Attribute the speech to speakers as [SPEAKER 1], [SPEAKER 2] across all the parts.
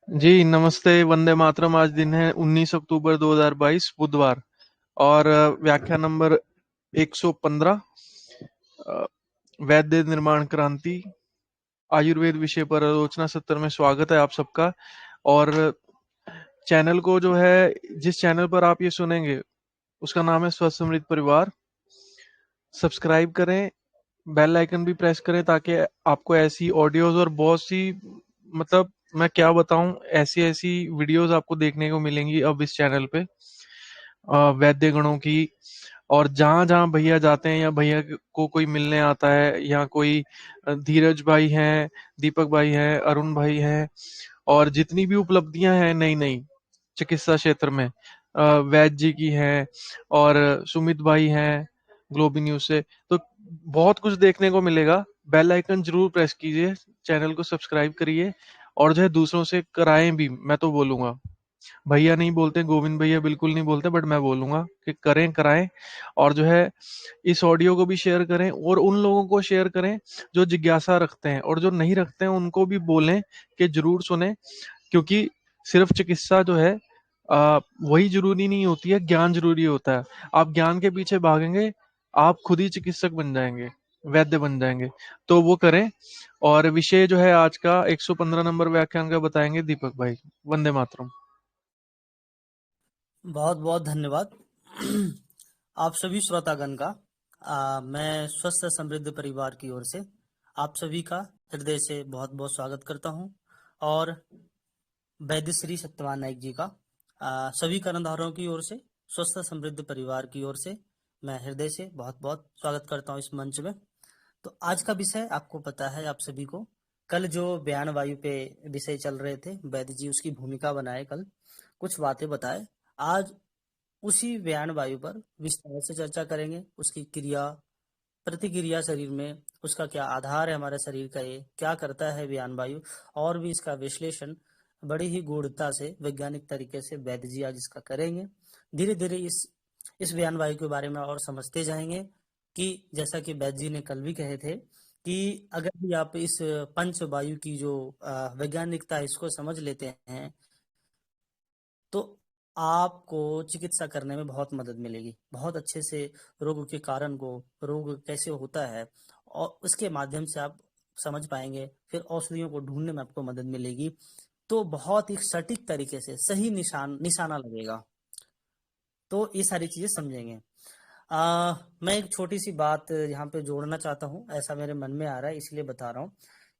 [SPEAKER 1] जी, नमस्ते, वंदे मातरम। आज दिन है 19 अक्टूबर 2022 बुधवार और व्याख्या नंबर 115। अ, वैद्य निर्माण क्रांति आयुर्वेद विषय पर आलोचना सत्र में स्वागत है आप सबका। और चैनल को जो है, जिस चैनल पर आप ये सुनेंगे उसका नाम है स्वस्थ समृद्ध परिवार। सब्सक्राइब करें, बेल आइकन भी प्रेस करें ताकि आपको ऐसी ऑडियोज और बहुत सी, मतलब मैं क्या बताऊं, ऐसी ऐसी वीडियोस आपको देखने को मिलेंगी अब इस चैनल पे वैद्य गणों की। और जहां जहां भैया जाते हैं या भैया को कोई मिलने आता है या कोई धीरज भाई हैं, दीपक भाई हैं, अरुण भाई हैं, और जितनी भी उपलब्धियां हैं नई नई चिकित्सा क्षेत्र में, वैद्य जी की हैं और सुमित भाई हैं ग्लोबी न्यूज से, तो बहुत कुछ देखने को मिलेगा। बेल आइकन जरूर प्रेस कीजिए, चैनल को सब्सक्राइब करिए और जो है दूसरों से कराएं भी। मैं तो बोलूंगा, भैया नहीं बोलते, गोविंद भैया बिल्कुल नहीं बोलते, बट मैं बोलूंगा कि करें, कराएं। और जो है इस ऑडियो को भी शेयर करें और उन लोगों को शेयर करें जो जिज्ञासा रखते हैं, और जो नहीं रखते हैं उनको भी बोलें कि जरूर सुने। क्योंकि सिर्फ चिकित्सा जो है वही जरूरी नहीं होती है, ज्ञान जरूरी होता है। आप ज्ञान के पीछे भागेंगे, आप खुद ही चिकित्सक बन जाएंगे, वैद्य बन जाएंगे। तो वो करें। और विषय जो है आज का 115 नंबर व्याख्यान का बताएंगे दीपक भाई। वंदे मातरम।
[SPEAKER 2] बहुत बहुत धन्यवाद। आप सभी श्रोतागण का मैं स्वस्थ समृद्ध परिवार की ओर से आप सभी का हृदय से बहुत बहुत स्वागत करता हूं। और वैद्य श्री सत्यवान नायक जी का सभी कर्णधारों की ओर से, स्वस्थ समृद्ध परिवार की ओर से मैं हृदय से बहुत बहुत स्वागत करता हूं इस मंच में। तो आज का विषय आपको पता है, आप सभी को कल जो बयान वायु पे विषय चल रहे थे, वैद्य जी उसकी भूमिका बनाए, कल कुछ बातें बताए। आज उसी बयान वायु पर विस्तार से चर्चा करेंगे, उसकी क्रिया प्रतिक्रिया शरीर में, उसका क्या आधार है, हमारे शरीर का ये क्या करता है बयान वायु, और भी इसका विश्लेषण बड़ी ही गूढ़ता से वैज्ञानिक तरीके से वैद्य जी आज इसका करेंगे। धीरे धीरे इस बयान वायु के बारे में और समझते जाएंगे कि जैसा कि वैद्य जी ने कल भी कहे थे कि अगर भी आप इस पंच वायु की जो वैज्ञानिकता है इसको समझ लेते हैं तो आपको चिकित्सा करने में बहुत मदद मिलेगी, बहुत अच्छे से रोग के कारण को, रोग कैसे होता है, और उसके माध्यम से आप समझ पाएंगे, फिर औषधियों को ढूंढने में आपको मदद मिलेगी। तो बहुत ही सटीक तरीके से सही निशाना लगेगा। तो ये सारी चीजें समझेंगे। मैं एक छोटी सी बात यहाँ पे जोड़ना चाहता हूँ, ऐसा मेरे मन में आ रहा है इसलिए बता रहा हूँ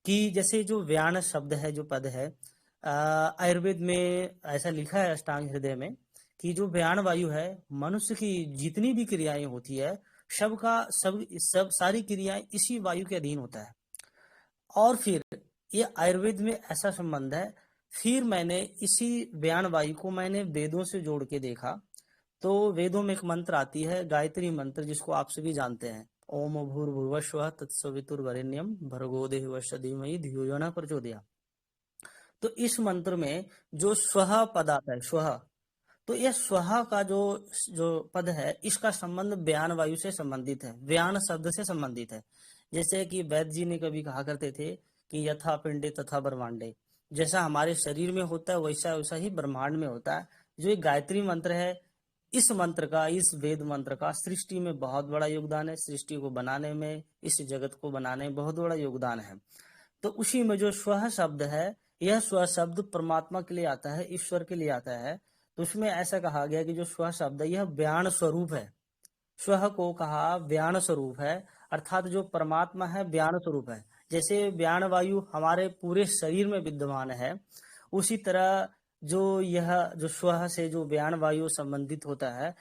[SPEAKER 2] कि जैसे जो व्यान शब्द है, जो पद है, आयुर्वेद में ऐसा लिखा है अष्टांग हृदय में कि जो व्यान वायु है, मनुष्य की जितनी भी क्रियाएं होती है, सब सारी क्रियाएं इसी वायु के अधीन होता है। और फिर ये आयुर्वेद में ऐसा संबंध है। फिर मैंने इसी व्यान वायु को मैंने वेदों से जोड़ के देखा, तो वेदों में एक मंत्र आती है, गायत्री मंत्र, जिसको आप सभी जानते हैं, ओम भूर्भुवस्वः तत्सवितुर्वरेण्यम भर्गो देवस्य धीमहि धियो यो न प्रचोदयात्। तो इस मंत्र में जो स्वह पद आता है, स्वह, तो यह स्वह का जो जो पद है, इसका संबंध व्यान वायु से संबंधित है, व्यान शब्द से संबंधित है। जैसे कि वैद्य जी ने कभी कहा करते थे कि यथा पिंडे तथा ब्रह्मांडे, जैसा हमारे शरीर में होता है वैसा वैसा ही ब्रह्मांड में होता है। जो एक गायत्री मंत्र है, इस मंत्र का, इस वेद मंत्र का सृष्टि में बहुत बड़ा योगदान है, सृष्टि को बनाने में, इस जगत को बनाने में बहुत बड़ा योगदान है। तो उसी में जो स्व शब्द है, यह स्व शब्द परमात्मा के लिए आता है, ईश्वर के लिए आता है। तो उसमें ऐसा कहा गया कि जो स्व शब्द है यह व्यान स्वरूप है। स्व को कहा व्यान स्वरूप है, अर्थात जो परमात्मा है व्यान स्वरूप है। जैसे व्यान वायु हमारे पूरे शरीर में विद्यमान है, उसी तरह जो यह जो स्व से जो व्यान वायु संबंधित होता है,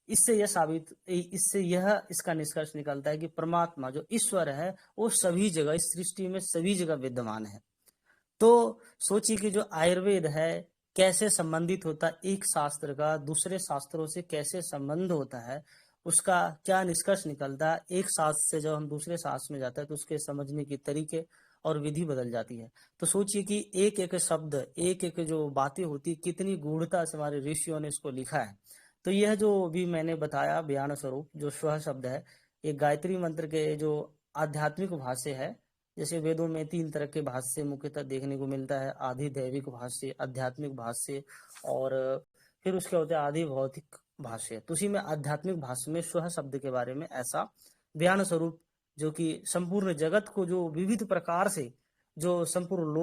[SPEAKER 2] इससे यह इसका निष्कर्ष निकलता है कि परमात्मा जो ईश्वर है वो सभी जगह, इस सृष्टि में सभी जगह विद्यमान है। तो सोचिए कि जो आयुर्वेद है कैसे संबंधित होता है, एक शास्त्र का दूसरे शास्त्रों से कैसे संबंध होता है, उसका क्या निष्कर्ष निकलता है। एक शास्त्र से जब हम दूसरे शास्त्र में जाते हैं तो उसके समझने के तरीके और विधि बदल जाती है। तो सोचिए कि एक एक शब्द, एक एक जो बातें होती, कितनी गूढ़ता से हमारे ऋषियों ने इसको लिखा है। तो यह जो भी मैंने बताया बयान स्वरूप जो स्व शब्द है, ये गायत्री मंत्र के जो आध्यात्मिक भाष्य है, जैसे वेदों में 3 तरह के भाष्य मुख्यतः देखने को मिलता है, आदि दैविक भाष्य, आध्यात्मिक भाष्य और फिर उसके होते हैं आदि भौतिक भाष्य। तो उसी में आध्यात्मिक भाष्य में स्व शब्द के बारे में ऐसा बयान स्वरूप, जो कि संपूर्ण जगत को, जो विविध प्रकार से, जो संपूर्ण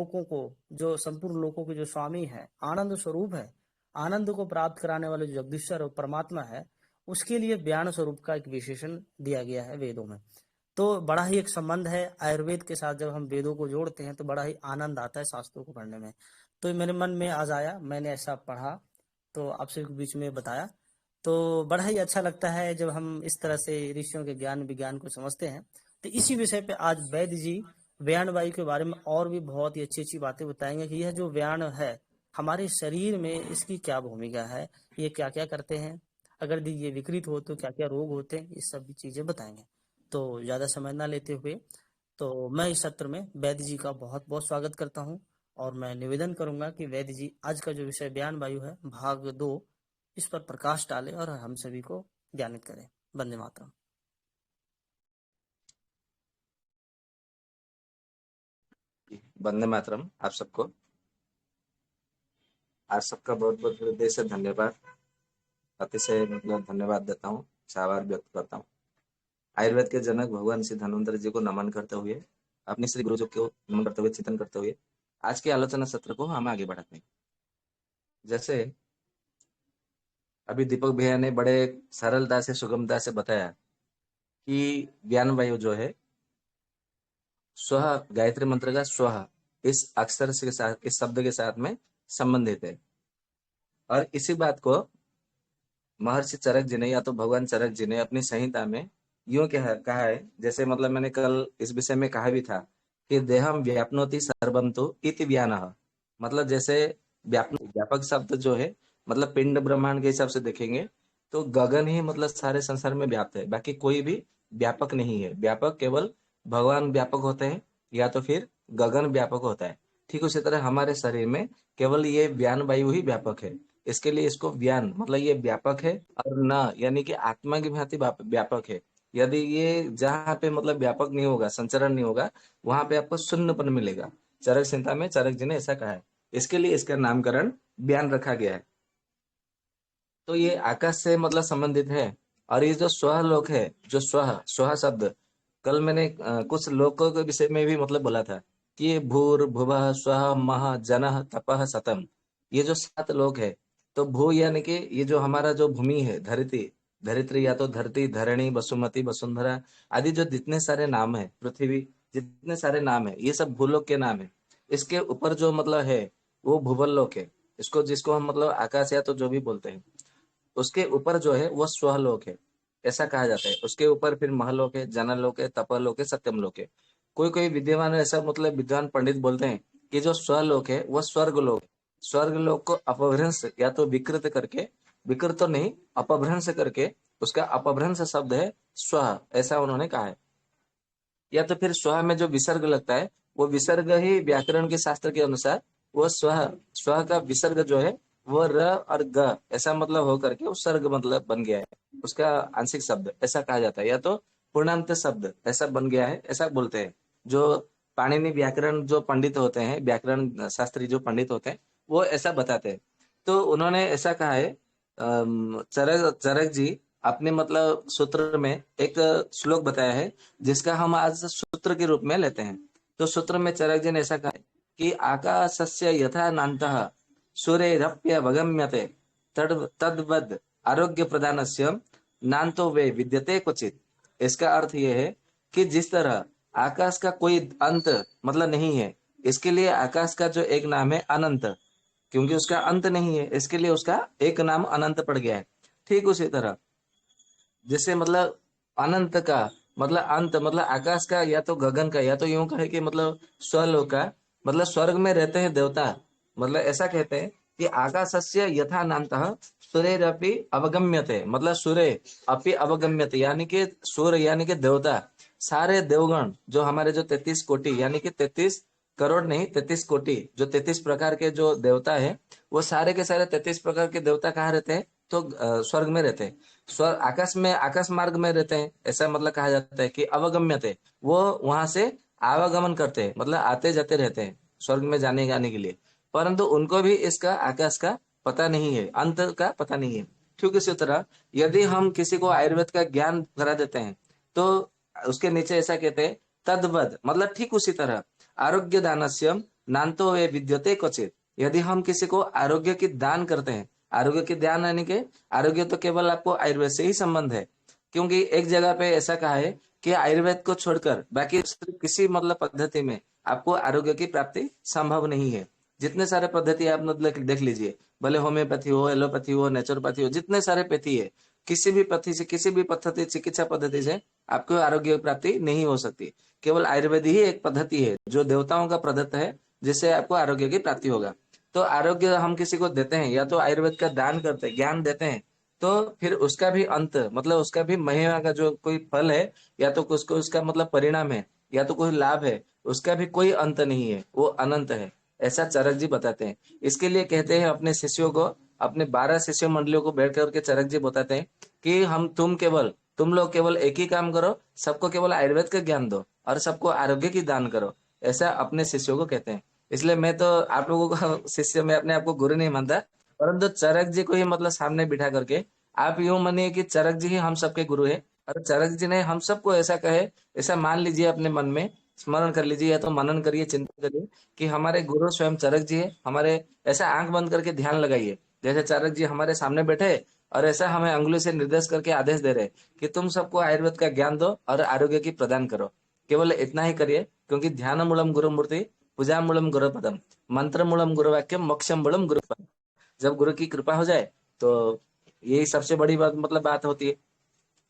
[SPEAKER 2] लोकों के जो स्वामी है, आनंद स्वरूप है, आनंद को प्राप्त कराने वाले जो जगदीश्वर और परमात्मा है, उसके लिए बयान स्वरूप का एक विशेषण दिया गया है वेदों में। तो बड़ा ही एक संबंध है आयुर्वेद के साथ, जब हम वेदों को जोड़ते हैं तो बड़ा ही आनंद आता है शास्त्रों को पढ़ने में। तो मेरे मन में आज आया, मैंने ऐसा पढ़ा तो आप सभी के बीच में बताया। तो बड़ा ही अच्छा लगता है जब हम इस तरह से ऋषियों के ज्ञान विज्ञान को समझते हैं। तो इसी विषय पे आज वैद्य जी व्यान वायु के बारे में और भी बहुत ही अच्छी अच्छी बातें बताएंगे कि यह जो व्यान है हमारे शरीर में, इसकी क्या भूमिका है, ये क्या क्या करते हैं, अगर ये विकृत हो तो क्या क्या रोग होते हैं, ये सब भी चीजें बताएंगे। तो ज्यादा समय ना लेते हुए तो मैं इस सत्र में वैद्य जी का बहुत बहुत स्वागत करता हूं और मैं निवेदन करूंगा कि वैद्य जी आज का जो विषय बयान वायु है भाग 2, इस पर प्रकाश डालें और हम सभी को ज्ञानित करें। वंदे मातरम।
[SPEAKER 3] वंदे मातरम। आप सबको आज सबका बहुत बहुत हृदय से धन्यवाद, अतिशय धन्यवाद देता हूँ, आभार व्यक्त करता हूँ। आयुर्वेद के जनक भगवान श्री धन्वंतरि जी को नमन करते हुए, अपने श्री गुरु जी को नमन करते हुए, चिंतन करते हुए आज के आलोचना सत्र को हम आगे बढ़ाते हैं। जैसे अभी दीपक भैया ने बड़े सरलता से, सुगमता से बताया कि ज्ञान वायु जो है स्व, गायत्री मंत्र का स्व इस अक्षर के साथ, इस शब्द के साथ में संबंधित है। और इसी बात को महर्षि चरक जी ने, या तो भगवान चरक जी ने अपनी संहिता में यूं कहा है, जैसे मैंने कल इस विषय में कहा भी था कि देहम व्याप्नोति सर्वम तो इति व्यानः। जैसे व्यापक शब्द जो है, पिंड ब्रह्मांड के हिसाब से देखेंगे तो गगन ही सारे संसार में व्याप्त है, बाकी कोई भी व्यापक नहीं है। व्यापक केवल भगवान व्यापक होते हैं या तो फिर गगन व्यापक होता है। ठीक उसी तरह हमारे शरीर में केवल ये व्यान वायु ही व्यापक है। इसके लिए इसको व्यान ये व्यापक है, और न यानी कि आत्मा की भांति व्यापक है। यदि ये जहाँ पे व्यापक नहीं होगा, संचरण नहीं होगा, वहां पे आपको शून्यपन मिलेगा। चरक संहिता में चरक जी ने ऐसा कहा है, इसके लिए इसका नामकरण व्यान रखा गया है। तो ये आकाश से संबंधित है। और ये जो स्व लोक है, जो स्व शब्द, कल मैंने कुछ लोकों के विषय में भी बोला था कि भूर भुवः स्वः मह जनः तपः सतम, ये जो 7 लोक है। तो भू यानी कि ये जो हमारा जो भूमि है, धरित्री या तो धरती, धरणी, वसुमती, वसुंधरा आदि जो जितने सारे नाम है, पृथ्वी, जितने सारे नाम है, ये सब भूलोक के नाम है। इसके ऊपर जो है वो भूवल लोक है। इसको, जिसको हम आकाश या तो जो भी बोलते हैं, उसके ऊपर जो है वो स्वलोक है, ऐसा कहा जाता है। उसके ऊपर फिर महलोक है, जनलोक है, तपलोक है, सत्यम लोक है। कोई कोई विद्वान ऐसा विद्वान पंडित बोलते हैं कि जो स्वलोक है वो स्वर्ग लोक है। स्वर्ग लोक को अपभ्रंश या तो विकृत करके, विकृत तो नहीं, अपभ्रंश करके, उसका अपभ्रंश शब्द है स्व, ऐसा उन्होंने कहा है। या तो फिर स्व में जो विसर्ग लगता है, वो विसर्ग ही व्याकरण के शास्त्र के अनुसार वो स्व का विसर्ग जो है वो र और ग ऐसा हो करके उपसर्ग बन गया है, उसका आंशिक शब्द ऐसा कहा जाता है। या तो पूर्णांत शब्द ऐसा बन गया है, ऐसा बोलते हैं जो पाणिनि व्याकरण जो पंडित होते हैं, व्याकरण शास्त्री जो पंडित होते हैं, वो ऐसा बताते हैं। तो उन्होंने ऐसा कहा है, चरक जी अपने सूत्र में एक श्लोक बताया है, जिसका हम आज सूत्र के रूप में लेते हैं। तो सूत्र में चरक जी ने ऐसा कहा है कि आकाशस्य यथा नान्तः सूर्यैरप्यवगम्यते तद्वद आरोग्य प्रदानस्य नान्तो वे विद्यते क्वचित। इसका अर्थ यह है कि जिस तरह आकाश का कोई अंत नहीं है, इसके लिए आकाश का जो एक नाम है अनंत, क्योंकि उसका अंत नहीं है, इसके लिए उसका एक नाम अनंत पड़ गया है। ठीक उसी तरह जैसे अनंत का अंत आकाश का या तो गगन का, या तो यूं कहे कि स्वलोक का, स्वर्ग में रहते हैं देवता। ऐसा कहते हैं कि आकाशस्य यथा नान्तः सूर्यरपि अवगम्यते, सूर्य अपि अवगम्यते, यानी कि सूर्य यानी कि देवता, सारे देवगण जो हमारे जो 33 कोटि, यानी कि 33 करोड़ नहीं, 33 कोटि, जो 33 प्रकार के जो देवता है, वो सारे के सारे 33 प्रकार के देवता कहाँ रहते हैं? तो स्वर्ग में रहते हैं। आकाश में, आकाश मार्ग में रहते हैं, ऐसा कहा जाता है कि अवगम्यते, वो वहां से आवागमन करते हैं, मतलब आते जाते रहते हैं स्वर्ग में जाने आने के लिए, परंतु उनको भी इसका आकाश का पता नहीं है, अंत का पता नहीं है। ठीक इसी तरह यदि हम किसी को आयुर्वेद का ज्ञान करा देते हैं तो उसके नीचे ऐसा कहते हैं तद्वद, मतलब ठीक उसी तरह आरोग्य दानस्य नान्तो वे विद्यते क्वचित। यदि हम किसी को आरोग्य की दान करते हैं, आरोग्य की दान यानी कि आरोग्य तो केवल आपको आयुर्वेद से ही संबंध है, क्योंकि एक जगह पे ऐसा कहा है कि आयुर्वेद को छोड़कर बाकी किसी मतलब पद्धति में आपको आरोग्य की प्राप्ति संभव नहीं है। जितने सारे पद्धति आप मतलब देख लीजिए, भले होम्योपैथी हो, एलोपैथी हो, नेचुरोपैथी हो, जितने सारे पैथी है, किसी भी पद्धति से, किसी भी पद्धति चिकित्सा पद्धति से आपको आरोग्य की प्राप्ति नहीं हो सकती। केवल आयुर्वेद ही एक पद्धति है जो देवताओं का प्रदत्त है, जिससे आपको आरोग्य की प्राप्ति होगा। तो आरोग्य हम किसी को देते हैं, या तो आयुर्वेद का दान करते हैं, ज्ञान देते हैं, तो फिर उसका भी अंत, मतलब उसका भी महिमा का जो कोई फल है, या तो उसको उसका मतलब परिणाम है, या तो कोई लाभ है, उसका भी कोई अंत नहीं है, वो अनंत है। ऐसा चरक जी बताते हैं। इसके लिए कहते हैं अपने शिष्यों को, अपने 12 शिष्य मंडलियों को बैठ करके चरक जी बताते हैं कि तुम लोग केवल एक ही काम करो, सबको केवल आयुर्वेद का ज्ञान दो और सबको आरोग्य की दान करो। ऐसा अपने शिष्यों को कहते हैं। इसलिए मैं तो आप लोगों का शिष्य, मैं अपने आप को गुरु नहीं मानता, परंतु चरक जी को ही मतलब सामने बिठा करके आप यूं मानिए कि चरक जी ही हम सबके गुरु है, और चरक जी ने हम सबको ऐसा कहे, ऐसा मान लीजिए, अपने मन में स्मरण कर लीजिए, या तो मनन करिए, चिंता करिए कि हमारे गुरु स्वयं चरक जी है। हमारे ऐसा आंख बंद करके ध्यान लगाइए, जैसे चरक जी हमारे सामने बैठे और ऐसा हमें अंगुली से निर्देश करके आदेश दे रहे कि तुम सबको आयुर्वेद का ज्ञान दो और आरोग्य की प्रदान करो। केवल इतना ही करिए, क्योंकि ध्यान मूलम गुरु मूर्ति, पूजा मूलम गुरु पदम, मंत्र मूलम गुरु वाक्यम, मोक्षम मूलम गुरु पदम। जब गुरु की कृपा हो जाए तो यही सबसे बड़ी बात, मतलब बात होती है।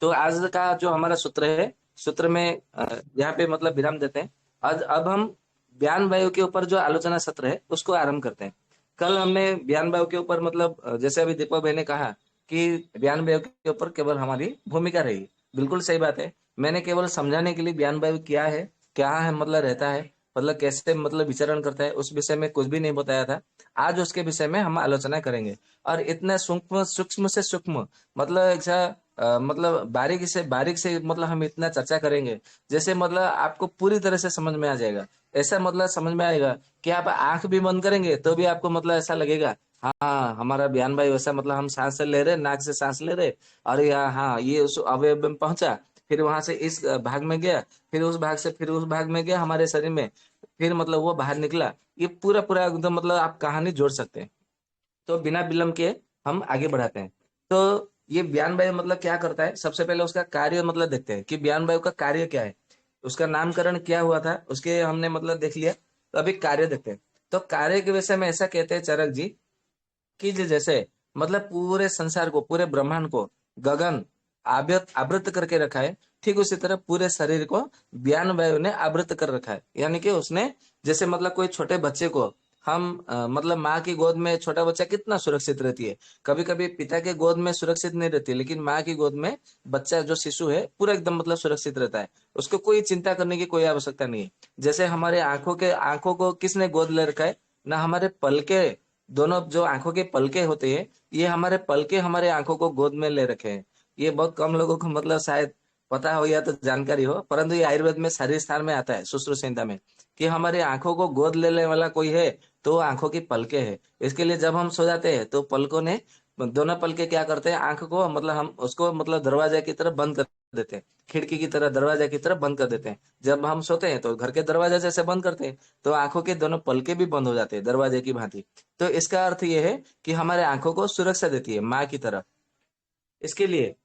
[SPEAKER 3] तो आज का जो हमारा सूत्र है, सूत्र में यहाँ पे मतलब विराम देते हैं। आज अब हम बयान वायु के ऊपर जो आलोचना सत्र है उसको आरंभ करते हैं। कल हमने बयान वायु के ऊपर मतलब जैसे अभी दीपक भाई ने कहा कि बयान वायु के ऊपर केवल हमारी भूमिका रही, बिल्कुल सही बात है। मैंने केवल समझाने के लिए बयान वायु क्या है मतलब रहता है, मतलब कैसे मतलब विचरण करता है, उस विषय में कुछ भी नहीं बताया था। आज उसके विषय में हम आलोचना करेंगे, और इतना सूक्ष्म सूक्ष्म से सूक्ष्म, मतलब ऐसा मतलब बारीक से मतलब हम इतना चर्चा करेंगे, जैसे मतलब आपको पूरी तरह से समझ में आ जाएगा। ऐसा मतलब समझ में आएगा कि आप आंख भी बंद करेंगे तो भी आपको मतलब ऐसा लगेगा, हाँ हमारा बयान भाई वैसा, मतलब हम सांस ले रहे, नाक से सांस ले रहे, और यहाँ हाँ ये उस अवयव में पहुंचा, फिर वहां से इस भाग में गया, फिर उस भाग से फिर उस भाग में गया हमारे शरीर में, फिर मतलब वो बाहर निकला। ये पूरा पूरा एकदम मतलब आप कहानी जोड़ सकते हैं। तो बिना विलंब के हम आगे बढ़ाते हैं। तो ये बयान वायु मतलब क्या करता है, सबसे पहले उसका कार्य मतलब देखते हैं कि बयान वायु का कार्य क्या है, उसका नामकरण क्या हुआ था, उसके हमने मतलब देख लिया। तो अभी कार्य देखते हैं। तो कार्य के विषय में ऐसा कहते हैं चरक जी कि जैसे मतलब पूरे संसार को, पूरे ब्रह्मांड को गगन आवृत करके रखा है, ठीक उसी तरह पूरे शरीर को बयान वायु ने आवृत कर रखा है। यानी कि उसने, जैसे मतलब कोई छोटे बच्चे को हम मतलब माँ की गोद में छोटा बच्चा कितना सुरक्षित रहती है, कभी कभी पिता के गोद में सुरक्षित नहीं रहती, लेकिन माँ की गोद में बच्चा जो शिशु है पूरा एकदम मतलब सुरक्षित रहता है, उसको कोई चिंता करने की कोई आवश्यकता नहीं है। जैसे हमारे आंखों को किसने गोद ले रखा है, ना हमारे पलके, दोनों जो आंखों के पलके होते हैं, ये हमारे पलके हमारे आंखों को गोद में ले रखे हैं। ये बहुत कम लोगों को मतलब शायद पता हो या तो जानकारी हो, परंतु ये आयुर्वेद में शारीर स्थान में आता है, सुश्रुत संहिता में, कि हमारे आंखों को गोद लेने वाला कोई है तो वो आंखों की पलके है। इसके लिए जब हम सो जाते हैं तो पलकों ने, दोनों पलके क्या करते हैं, आंख को मतलब हम उसको मतलब दरवाजा की तरफ बंद कर देते हैं, खिड़की की तरह दरवाजा की तरफ बंद कर देते हैं। जब हम सोते हैं तो घर के दरवाजा जैसे बंद करते हैं, तो आंखों के दोनों पलके भी बंद हो जाते हैं दरवाजे की भांति। तो इसका अर्थ यह है कि हमारे आंखों को सुरक्षा देती है माँ की तरफ, इसके लिए।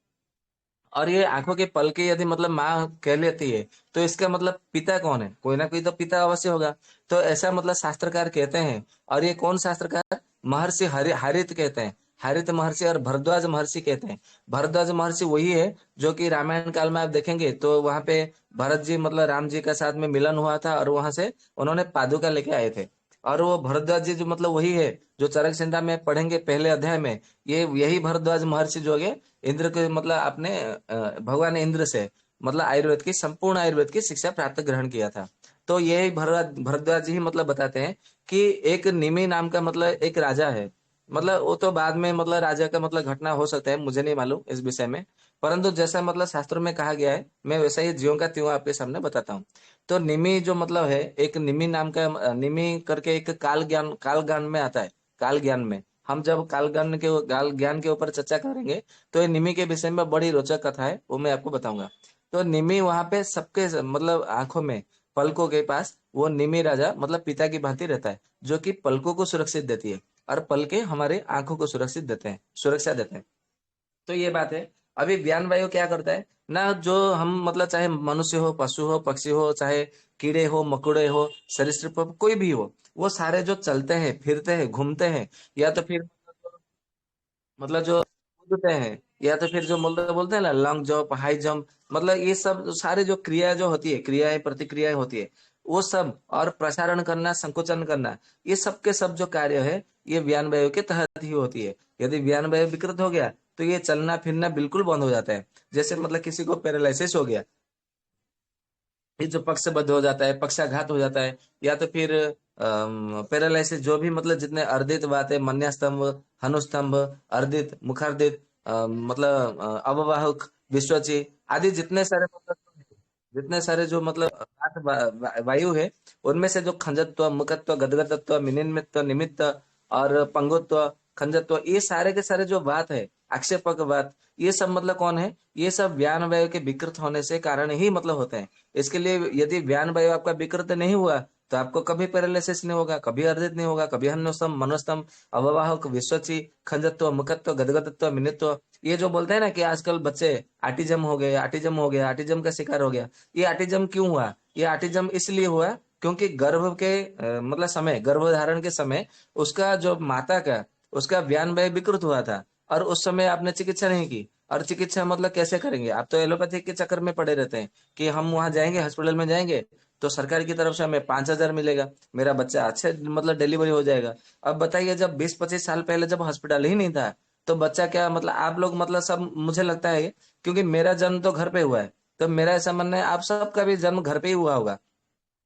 [SPEAKER 3] और ये आंखों के पलके यदि मतलब माँ कह लेती है, तो इसका मतलब पिता कौन है, कोई ना कोई तो पिता अवश्य होगा। तो ऐसा मतलब शास्त्रकार कहते हैं। और ये कौन शास्त्रकार, महर्षि हरित कहते हैं, हरित महर्षि और भरद्वाज महर्षि कहते हैं। भरद्वाज महर्षि वही है जो कि रामायण काल में आप देखेंगे तो वहां पे भरत जी मतलब राम जी का साथ में मिलन हुआ था, और वहां से उन्होंने पादुका लेके आए थे। और वो भरद्वाज जी जो मतलब वही है जो चरक संहिता में पढ़ेंगे पहले अध्याय में, ये यही भरद्वाज महर्षि जो है इंद्र के मतलब अपने भगवान इंद्र से मतलब संपूर्ण आयुर्वेद की शिक्षा प्राप्त ग्रहण किया था। तो यही भरद्वाज ही मतलब बताते हैं कि एक निमि नाम का मतलब एक राजा है, मतलब वो तो बाद में मतलब राजा का मतलब घटना हो सकता है, मुझे नहीं मालूम इस विषय में। परंतु जैसा मतलब शास्त्रों में कहा गया है, मैं वैसा ही ज्यों का त्यों आपके सामने बताता हूँ। तो निमि जो मतलब है, एक निमि नाम का निमि करके एक काल ज्ञान में आता है। काल ज्ञान में हम जब काल ज्ञान के ऊपर चर्चा करेंगे, तो ये निमि के विषय में बड़ी रोचक कथा है, वो मैं आपको बताऊंगा। तो निमि वहां पे सबके मतलब आंखों में, पलकों के पास वो निमि राजा मतलब पिता की भांति रहता है, जो कि पलकों को सुरक्षित देती है, और पलके हमारे आंखों को सुरक्षित देते हैं, सुरक्षा देते हैं। तो ये बात है। अभी ज्ञान वायु क्या करता है ना, जो हम मतलब चाहे मनुष्य हो, पशु हो, पक्षी हो, चाहे कीड़े हो, मकोड़े हो, सरीसृप हो, कोई भी हो, वो सारे जो चलते हैं, फिरते हैं, घूमते हैं, या तो फिर मतलब जो कूदते हैं, या तो फिर जो मतलब बोलते हैं ना लॉन्ग जंप, हाई जंप, मतलब ये सब सारे जो क्रिया जो होती है, क्रियाएं प्रतिक्रियाएं होती है, वो सब, और प्रसारण करना, संकुचन करना, ये सब के सब जो कार्य है, ये व्यान वायु के तहत ही होती है। यदि व्यान वायु विकृत हो गया, तो ये चलना फिरना बिल्कुल बंद हो जाता है। जैसे मतलब किसी को पैरालिसिस हो गया, ये जो पक्षबद्ध हो जाता है, पक्षाघात हो जाता है, या तो फिर पैरालिसिस, जो भी मतलब जितने अर्धित बात है, मन्यास्तंभ, हनुस्तंभ, अर्धित, मुखार्धित, मतलब अववाहक, विश्वची आदि जितने सारे मतलब, जितने सारे जो मतलब वायु है, उनमें से जो खंजत्व, मुखत्व, गदगदत्व, मिनिमित्व, निमित्त और पंगुत्व, खंजत्व, ये सारे के सारे जो बात है, आक्षेपक बात, ये सब मतलब कौन है, ये सब व्यान वायु के विकृत होने से कारण ही मतलब होते हैं। इसके लिए यदि व्यान वायु आपका विकृत नहीं हुआ, तो आपको कभी पैरालिसिस नहीं होगा, कभी अर्धित नहीं होगा, कभी हन्नोस्तम, मनोस्तम, अववाहक, विश्वची, खंजत्व, मुखत्व, गदगदत्व, मिनित्व, ये जो बोलते हैं ना कि आजकल बच्चे आटिज्म हो गए, आटिज्म हो गया, आटिज्म का शिकार हो गया। ये आटिज्म क्यों हुआ? ये आटिज्म इसलिए हुआ क्योंकि गर्भ के मतलब समय, गर्भधारण के समय उसका जो माता का, उसका व्यान वायु विकृत हुआ था, और उस समय आपने चिकित्सा नहीं की। और चिकित्सा मतलब कैसे करेंगे? आप तो एलोपैथी के चक्कर में पड़े रहते हैं कि हम वहां जाएंगे, हॉस्पिटल में जाएंगे, तो सरकार की तरफ से हमें 5,000 मिलेगा, मेरा बच्चा अच्छे मतलब डिलीवरी हो जाएगा। अब बताइए, जब 20-25 साल पहले जब हॉस्पिटल ही नहीं था, तो बच्चा क्या मतलब, आप लोग मतलब सब, मुझे लगता है क्योंकि मेरा जन्म तो घर पे हुआ है, तो मेरा ऐसा मानना है आप सबका भी जन्म घर पे ही हुआ होगा।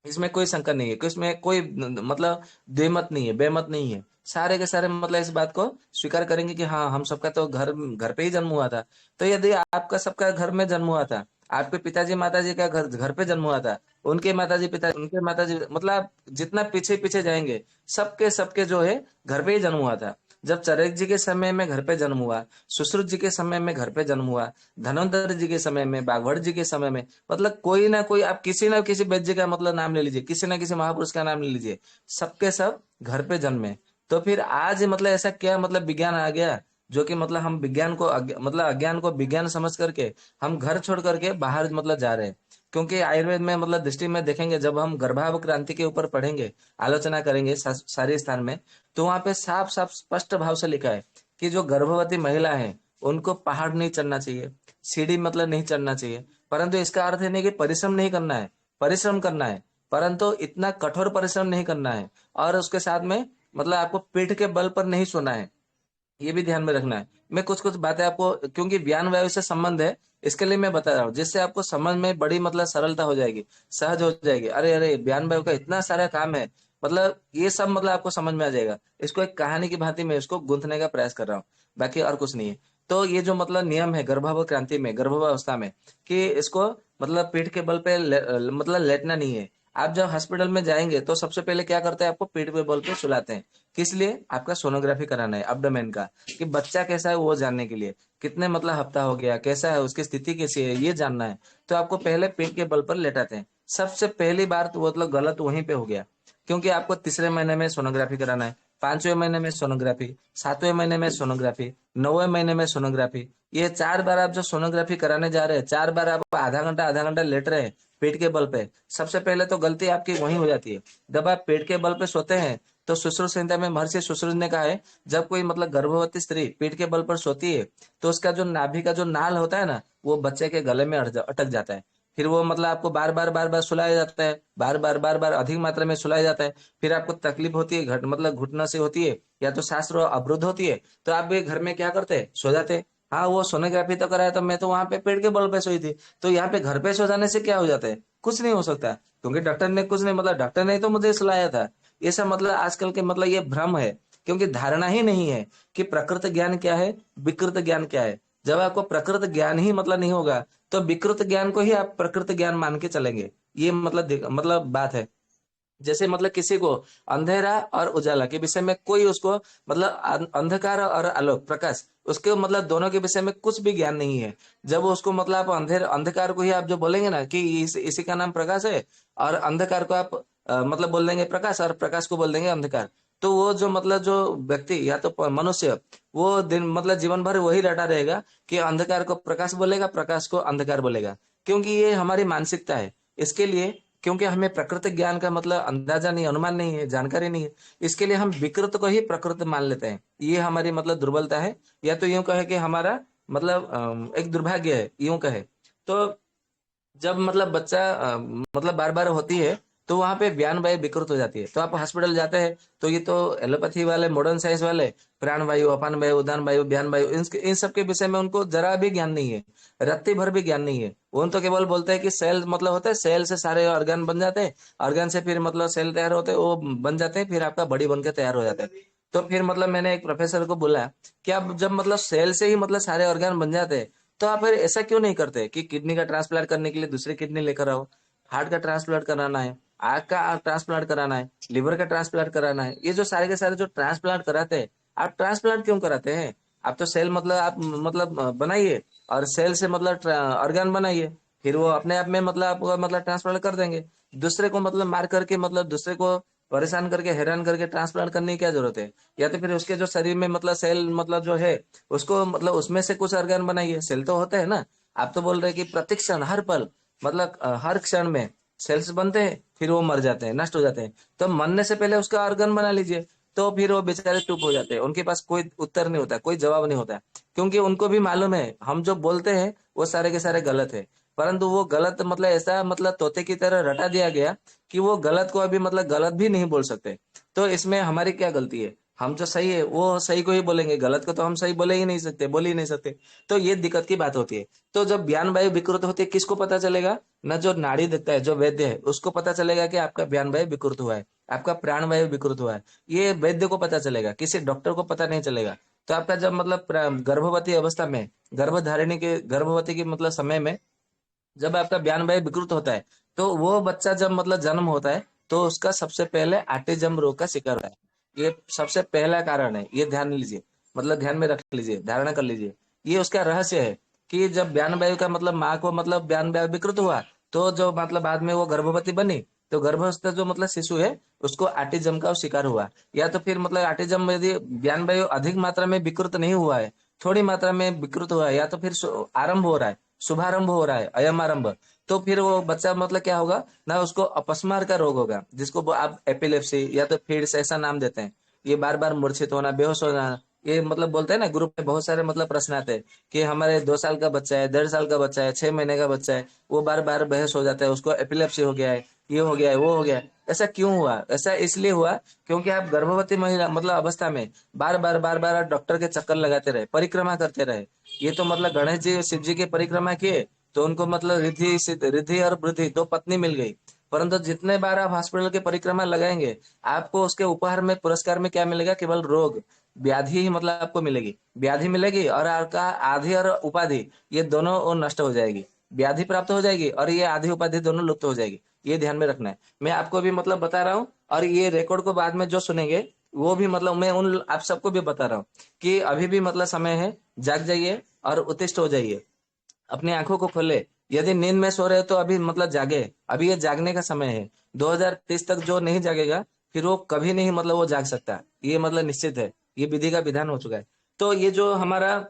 [SPEAKER 3] इसमें कोई शंका नहीं है कि इसमें कोई मतलब द्विमत नहीं है, बेमत नहीं है। सारे के सारे मतलब इस बात को स्वीकार करेंगे कि हाँ, हम सबका तो घर घर पे ही जन्म हुआ था। तो यदि आपका सबका घर में जन्म हुआ था, आपके पिताजी माताजी का घर घर पे जन्म हुआ था, उनके माताजी मतलब आप जितना पीछे पीछे जाएंगे, सबके सबके जो है घर पे ही जन्म हुआ था। जब चरक जी के समय में घर पे जन्म हुआ, सुश्रुत जी के समय में घर पे जन्म हुआ, धनवंतर जी के समय में, बागवट जी के समय में, मतलब कोई ना कोई, आप किसी ना किसी वैद्य का मतलब नाम ले लीजिए, किसी ना किसी महापुरुष का नाम ले लीजिए, सबके सब घर पे जन्मे। तो फिर आज मतलब ऐसा क्या मतलब विज्ञान आ गया, जो कि मतलब हम विज्ञान को मतलब अज्ञान को विज्ञान समझ करके हम घर छोड़ करके बाहर मतलब जा रहे हैं। क्योंकि आयुर्वेद में मतलब दृष्टि में देखेंगे, जब हम गर्भाव क्रांति के ऊपर पढ़ेंगे, आलोचना करेंगे सारे स्थान में, तो वहां पे साफ साफ स्पष्ट भाव से लिखा है कि जो गर्भवती महिला है, उनको पहाड़ नहीं चढ़ना चाहिए, सीढ़ी मतलब नहीं चढ़ना चाहिए। परंतु इसका अर्थ है नहीं कि परिश्रम नहीं करना है, परिश्रम करना है, परंतु इतना कठोर परिश्रम नहीं करना है। और उसके साथ में मतलब आपको पीठ के बल पर नहीं सोना है, ये भी ध्यान में रखना है। मैं कुछ कुछ बातें आपको, क्योंकि ज्ञान वायु से संबंध है, इसके लिए मैं बता रहा हूँ, जिससे आपको समझ में बड़ी मतलब सरलता हो जाएगी, सहज हो जाएगी। अरे अरे, ज्ञान वायु का इतना सारा काम है, मतलब ये सब मतलब आपको समझ में आ जाएगा। इसको एक कहानी की भांति मैं इसको गूंथने का प्रयास कर रहा हूँ, बाकी और कुछ नहीं है। तो ये जो मतलब नियम है गर्भाव क्रांति में, गर्भावस्था में, कि इसको मतलब पीठ के बल पे मतलब लेटना नहीं है। आप जब हॉस्पिटल में जाएंगे, तो सबसे पहले क्या करते हैं, आपको पीठ पे बल पे सुलाते हैं। किस लिए? आपका सोनोग्राफी कराना है अब्डोमेन का, कि बच्चा कैसा है वो जानने के लिए, कितने मतलब हफ्ता हो गया, कैसा है, उसकी स्थिति कैसी है, ये जानना है। तो आपको पहले पेट के बल पर लेटाते हैं। सबसे पहली बार तो मतलब गलत वहीं पे हो गया, क्योंकि आपको तीसरे महीने में सोनोग्राफी कराना है, 5वें महीने में सोनोग्राफी, 7वें महीने में सोनोग्राफी, 9वें महीने में सोनोग्राफी। ये 4 बार आप जो सोनोग्राफी कराने जा रहे हैं, 4 बार आप आधा घंटा लेट रहे हैं पेट के बल पे। सबसे पहले तो गलती आपकी वहीं हो जाती है। जब आप पेट के बल पे सोते हैं, तो सुश्रुत संहिता में महर्षि सुश्रुत ने कहा है, जब कोई मतलब गर्भवती स्त्री पेट के बल पर सोती है, तो उसका जो नाभि का जो नाल होता है ना, वो बच्चे के गले में अटक जाता है। फिर वो मतलब आपको बार बार सुलाया जाता है, बार बार अधिक मात्रा में सुलाया जाता है। फिर आपको तकलीफ होती है, मतलब घुटना से होती है, या तो सांस अवरुद्ध होती है, तो आप भी घर में क्या करते हैं, सो जाते हैं। हाँ, वो सोनोग्राफी तो कराया, तो मैं तो वहां पे पेट के बल पे सोई थी। तो यहाँ पे घर पे सो जाने से क्या हो जाता है? कुछ नहीं हो सकता, क्योंकि डॉक्टर ने कुछ नहीं, मतलब डॉक्टर ने तो मुझे सुलाया था। ये सब मतलब आजकल के मतलब ये भ्रम है, क्योंकि धारणा ही नहीं है कि प्रकृत ज्ञान क्या है, विकृत ज्ञान क्या है। जब आपको प्रकृत ज्ञान ही मतलब नहीं होगा, तो विकृत ज्ञान को ही आप प्रकृत ज्ञान मान के चलेंगे। ये मतलब बात है। जैसे मतलब किसी को अंधेरा और उजाला के विषय में कोई उसको मतलब अंधकार और आलोक प्रकाश, उसके मतलब दोनों के विषय में कुछ भी ज्ञान नहीं है। जब उसको मतलब आप अंधकार को ही आप जो बोलेंगे ना कि इसी का नाम प्रकाश है, और अंधकार को आप मतलब बोल देंगे प्रकाश, और प्रकाश को बोल देंगे अंधकार, तो वो जो मतलब जो व्यक्ति या तो मनुष्य, वो दिन मतलब जीवन भर वही रटा रहेगा कि अंधकार को प्रकाश बोलेगा, प्रकाश को अंधकार बोलेगा। क्योंकि ये हमारी मानसिकता है। इसके लिए, क्योंकि हमें प्रकृति ज्ञान का मतलब अंदाजा नहीं, अनुमान नहीं है, जानकारी नहीं है, इसके लिए हम विकृत को ही प्रकृत मान लेते हैं। ये हमारी मतलब दुर्बलता है, या तो यूं कहे कि हमारा मतलब एक दुर्भाग्य है, यूं कहे तो। जब मतलब बच्चा मतलब बार बार होती है, तो वहां पे बयान वायु विकृत हो जाती है। तो आप हॉस्पिटल जाते हैं, तो ये तो एलोपैथी वाले, मॉडर्न साइंस वाले प्राण वायु, अपान वायु, उदान वायु, बयान वायु, इन सब के विषय में उनको जरा भी ज्ञान नहीं है, रत्ती भर भी ज्ञान नहीं है। वो तो केवल बोलते हैं कि सेल मतलब होता है, सेल से सारे ऑर्गन बन जाते हैं, ऑर्गन से फिर मतलब सेल तैयार होते हैं, वो बन जाते हैं, फिर आपका बॉडी बन के तैयार हो जाता है। तो फिर मतलब मैंने एक प्रोफेसर को बोला कि आप जब मतलब सेल से ही मतलब सारे ऑर्गन बन जाते हैं, तो आप फिर ऐसा क्यों नहीं करते कि किडनी का ट्रांसप्लांट करने के लिए दूसरी किडनी लेकर आओ, हार्ट का ट्रांसप्लांट कराना है, आंख का ट्रांसप्लांट कराना है, लिवर का ट्रांसप्लांट कराना है, ये जो सारे के सारे जो ट्रांसप्लांट कराते हैं, आप ट्रांसप्लांट क्यों कराते हैं? आप तो सेल मतलब आप मतलब बनाइए, और सेल से मतलब ऑर्गन बनाइए, फिर वो अपने आप में मतलब आपको मतलब ट्रांसप्लांट कर देंगे। दूसरे को मतलब मार करके, मतलब दूसरे को परेशान करके, हैरान करके ट्रांसप्लांट करने की क्या जरूरत है? या तो फिर उसके जो शरीर में मतलब सेल मतलब जो है, उसको मतलब उसमें से कुछ ऑर्गन बनाइए। सेल तो होते हैं ना। आप तो बोल रहे हैं कि प्रति क्षण, हर पल, मतलब हर क्षण में सेल्स बनते हैं, फिर वो मर जाते हैं, नष्ट हो जाते हैं। तो मरने से पहले उसका ऑर्गन बना लीजिए। तो फिर वो बेचारे चुप हो जाते हैं, उनके पास कोई उत्तर नहीं होता, कोई जवाब नहीं होता, क्योंकि उनको भी मालूम है हम जो बोलते हैं वो सारे के सारे गलत है। परंतु वो गलत मतलब ऐसा मतलब तोते की तरह रटा दिया गया कि वो गलत को अभी मतलब गलत भी नहीं बोल सकते। तो इसमें हमारी क्या गलती है? हम जो सही है वो सही को ही बोलेंगे, गलत को तो हम सही बोले ही नहीं सकते, बोल ही नहीं सकते। तो ये दिक्कत की बात होती है। तो जब बयान वायु विकृत होती है, किसको पता चलेगा? न जो नाड़ी देखता है, जो वैद्य है, उसको पता चलेगा कि आपका बयान वायु विकृत हुआ है, आपका प्राण वायु विकृत हुआ है। ये वैद्य को पता चलेगा, किसी डॉक्टर को पता नहीं चलेगा। तो आपका जब मतलब गर्भवती अवस्था में, गर्भवती के मतलब समय में जब आपका बयान वायु विकृत होता है, तो वो बच्चा जब मतलब जन्म होता है, तो उसका सबसे पहले ऑटिज्म रोग का शिकार होता है। ये सबसे पहला कारण है, ये ध्यान लीजिए, मतलब ध्यान में रख लीजिए, धारणा कर लीजिए। ये उसका रहस्य है कि जब बयान वायु का मतलब माँ को मतलब बयान वायु विकृत हुआ, तो जो मतलब बाद में वो गर्भवती बनी, तो गर्भस्थ जो मतलब शिशु है, उसको ऑटिज्म का शिकार हुआ। या तो फिर मतलब ऑटिज्म यदि बयान वायु अधिक मात्रा में विकृत नहीं हुआ है, थोड़ी मात्रा में विकृत हुआ है, या तो फिर आरंभ हो रहा है, शुभारंभ हो रहा है, अयम आरंभ, तो फिर वो बच्चा मतलब क्या होगा ना, उसको अपस्मार का रोग होगा, जिसको आप एपिलेप्सी या तो फिड्स ऐसा नाम देते हैं। ये बार बार मूर्छित होना, बेहोश होना, ये मतलब बोलते हैं ना, ग्रुप में बहुत सारे मतलब प्रश्न आते हैं कि हमारे 2 साल का बच्चा है, 1.5 साल का बच्चा है, 6 महीने का बच्चा है, वो बार बार बेहोश हो जाता है, उसको एपिलेप्सी हो गया है, ये हो गया है, वो हो गया है। ऐसा क्यों हुआ? ऐसा इसलिए हुआ क्योंकि आप गर्भवती महिला मतलब अवस्था में बार बार डॉक्टर के चक्कर लगाते रहे, परिक्रमा करते रहे। ये तो मतलब गणेश जी शिव जी की परिक्रमा किए, तो उनको मतलब रिद्धि और वृद्धि, 2 पत्नी मिल गई। परंतु जितने बार आप हॉस्पिटल की परिक्रमा लगाएंगे, आपको उसके उपहार में, पुरस्कार में क्या मिलेगा? केवल रोग, व्याधि ही मतलब आपको मिलेगी। व्याधि मिलेगी और आपका आधि और उपाधि, ये दोनों वो नष्ट हो जाएगी। व्याधि प्राप्त हो जाएगी और ये आधि उपाधि दोनों लुप्त हो जाएगी। ये ध्यान में रखना है। मैं आपको भी मतलब बता रहा हूँ, और ये रिकॉर्ड को बाद में जो सुनेंगे, वो भी मतलब मैं उन आप सबको भी बता रहा हूँ कि अभी भी मतलब समय है, जाग जाइए और उत्तिष्ठ हो जाइए, अपनी आंखों को खोले। यदि नींद में सो रहे हो तो अभी मतलब जागे, अभी ये जागने का समय है। 2030 तक जो नहीं जागेगा, फिर वो कभी नहीं मतलब वो जाग सकता, ये मतलब निश्चित है, ये विधि का विधान हो चुका है। तो ये जो हमारा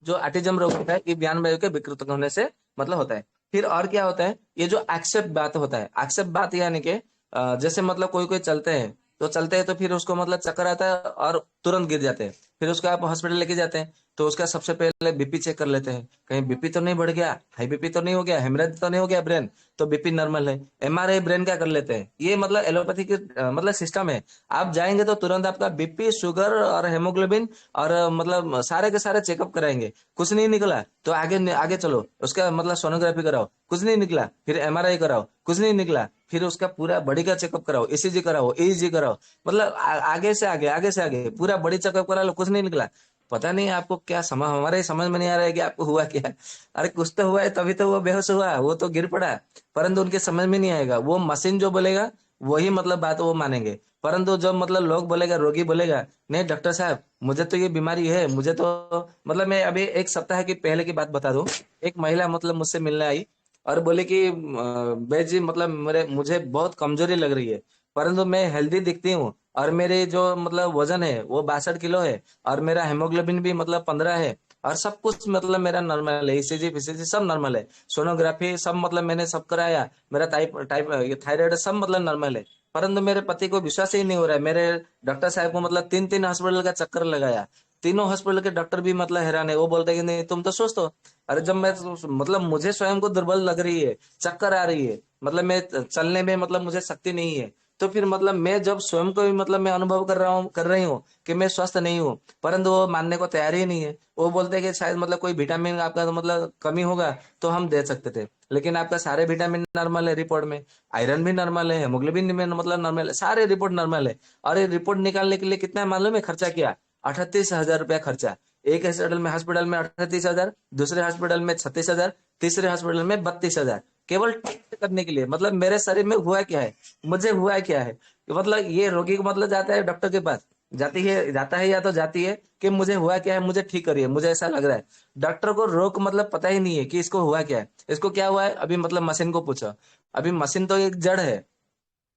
[SPEAKER 3] जो ऑटिज्म रोग होता है, ये बयान वायु के विकृत होने से मतलब होता है। फिर और क्या होता है? ये जो आक्षेप बात होता है, आक्षेप बात यानी कि जैसे मतलब कोई कोई चलते हैं, तो चलते हैं तो फिर उसको मतलब चक्कर आता है और तुरंत गिर जाते हैं। फिर उसको आप हॉस्पिटल लेके जाते हैं, तो उसका सबसे पहले बीपी चेक कर लेते हैं, कहीं बीपी तो नहीं बढ़ गया, हाई बीपी तो नहीं हो गया, हेमरेज तो नहीं हो गया ब्रेन, तो बीपी नॉर्मल है। एमआरआई ब्रेन का कर लेते हैं। ये मतलब एलोपैथी की मतलब सिस्टम है। आप जाएंगे तो तुरंत आपका बीपी, शुगर और हेमोग्लोबिन और मतलब सारे के सारे चेकअप कराएंगे। कुछ नहीं निकला तो आगे आगे चलो, उसका मतलब सोनोग्राफी कराओ, कुछ नहीं निकला फिर एमआरआई कराओ, कुछ नहीं निकला फिर उसका पूरा बॉडी का चेकअप कराओ, ईसीजी कराओ, ईईजी कराओ, मतलब आगे से आगे, आगे से आगे पूरा बॉडी चेकअप करा लो, कुछ नहीं निकला, पता नहीं आपको क्या समझ, हमारे समझ में नहीं आ रहा है कि आपको हुआ क्या है। अरे कुछ तो हुआ है, तभी तो वो बेहोश हुआ, वो तो गिर पड़ा। परंतु उनके समझ में नहीं आएगा, वो मशीन जो बोलेगा वही मतलब बात वो मानेंगे। परंतु जो मतलब लोग बोलेगा, रोगी बोलेगा, नहीं डॉक्टर साहब मुझे तो ये बीमारी है, मुझे तो मतलब, मैं अभी एक सप्ताह की पहले की बात बता दूं। एक महिला मतलब मुझसे मिलने आई और बोले कि बैद जी मतलब मेरे मुझे बहुत कमजोरी लग रही है, परंतु मैं हेल्दी दिखती हूँ और मेरे जो मतलब वजन है वो 62 किलो है, और मेरा हेमोग्लोबिन भी मतलब 15 है, और सब कुछ मतलब मेरा नॉर्मल है, ईसीजी फिसीजी सब नॉर्मल है, सोनोग्राफी सब मतलब मैंने सब कराया, मेरा टाइप टाइप थायराइड सब मतलब नॉर्मल है। परंतु मेरे पति को विश्वास ही नहीं हो रहा है। मेरे डॉक्टर साहब को मतलब 3 3 हॉस्पिटल का चक्कर लगाया, तीनों हॉस्पिटल के डॉक्टर भी मतलब हैरान है। वो बोलते हैं कि नहीं तुम तो स्वस्थ हो। अरे जब मैं मतलब मुझे स्वयं को दुर्बल लग रही है, चक्कर आ रही है, मतलब मैं चलने में मतलब मुझे शक्ति नहीं है, तो फिर मतलब मैं जब स्वयं को भी मतलब मैं अनुभव कर रही हूँ कि मैं स्वस्थ नहीं हूँ, परंतु वो मानने को तैयार ही नहीं है। वो बोलते हैं कि शायद मतलब कोई विटामिन आपका तो मतलब कमी होगा तो हम दे सकते थे, लेकिन आपका सारे विटामिन नॉर्मल है रिपोर्ट में, आयरन भी नॉर्मल है, हेमोग्लोबिन भी मतलब नॉर्मल है, सारे रिपोर्ट नॉर्मल है। और ये रिपोर्ट निकालने के लिए कितना मालूम है खर्चा किया? 38,000 रुपया खर्चा। एक हॉस्पिटल में 38,000, दूसरे हॉस्पिटल में 36,000, तीसरे हॉस्पिटल में 32,000, केवल टेस्ट करने के लिए। मतलब मेरे शरीर में हुआ क्या है, मुझे हुआ क्या है कि मतलब ये रोगी को मतलब जाता है डॉक्टर के पास, जाता है या तो जाती है कि मुझे हुआ क्या है, मुझे ठीक करिए, मुझे ऐसा लग रहा है। डॉक्टर को रोग मतलब पता ही नहीं है कि इसको हुआ क्या है, इसको क्या हुआ है। अभी मतलब मशीन को पूछा, अभी मशीन तो एक जड़ है,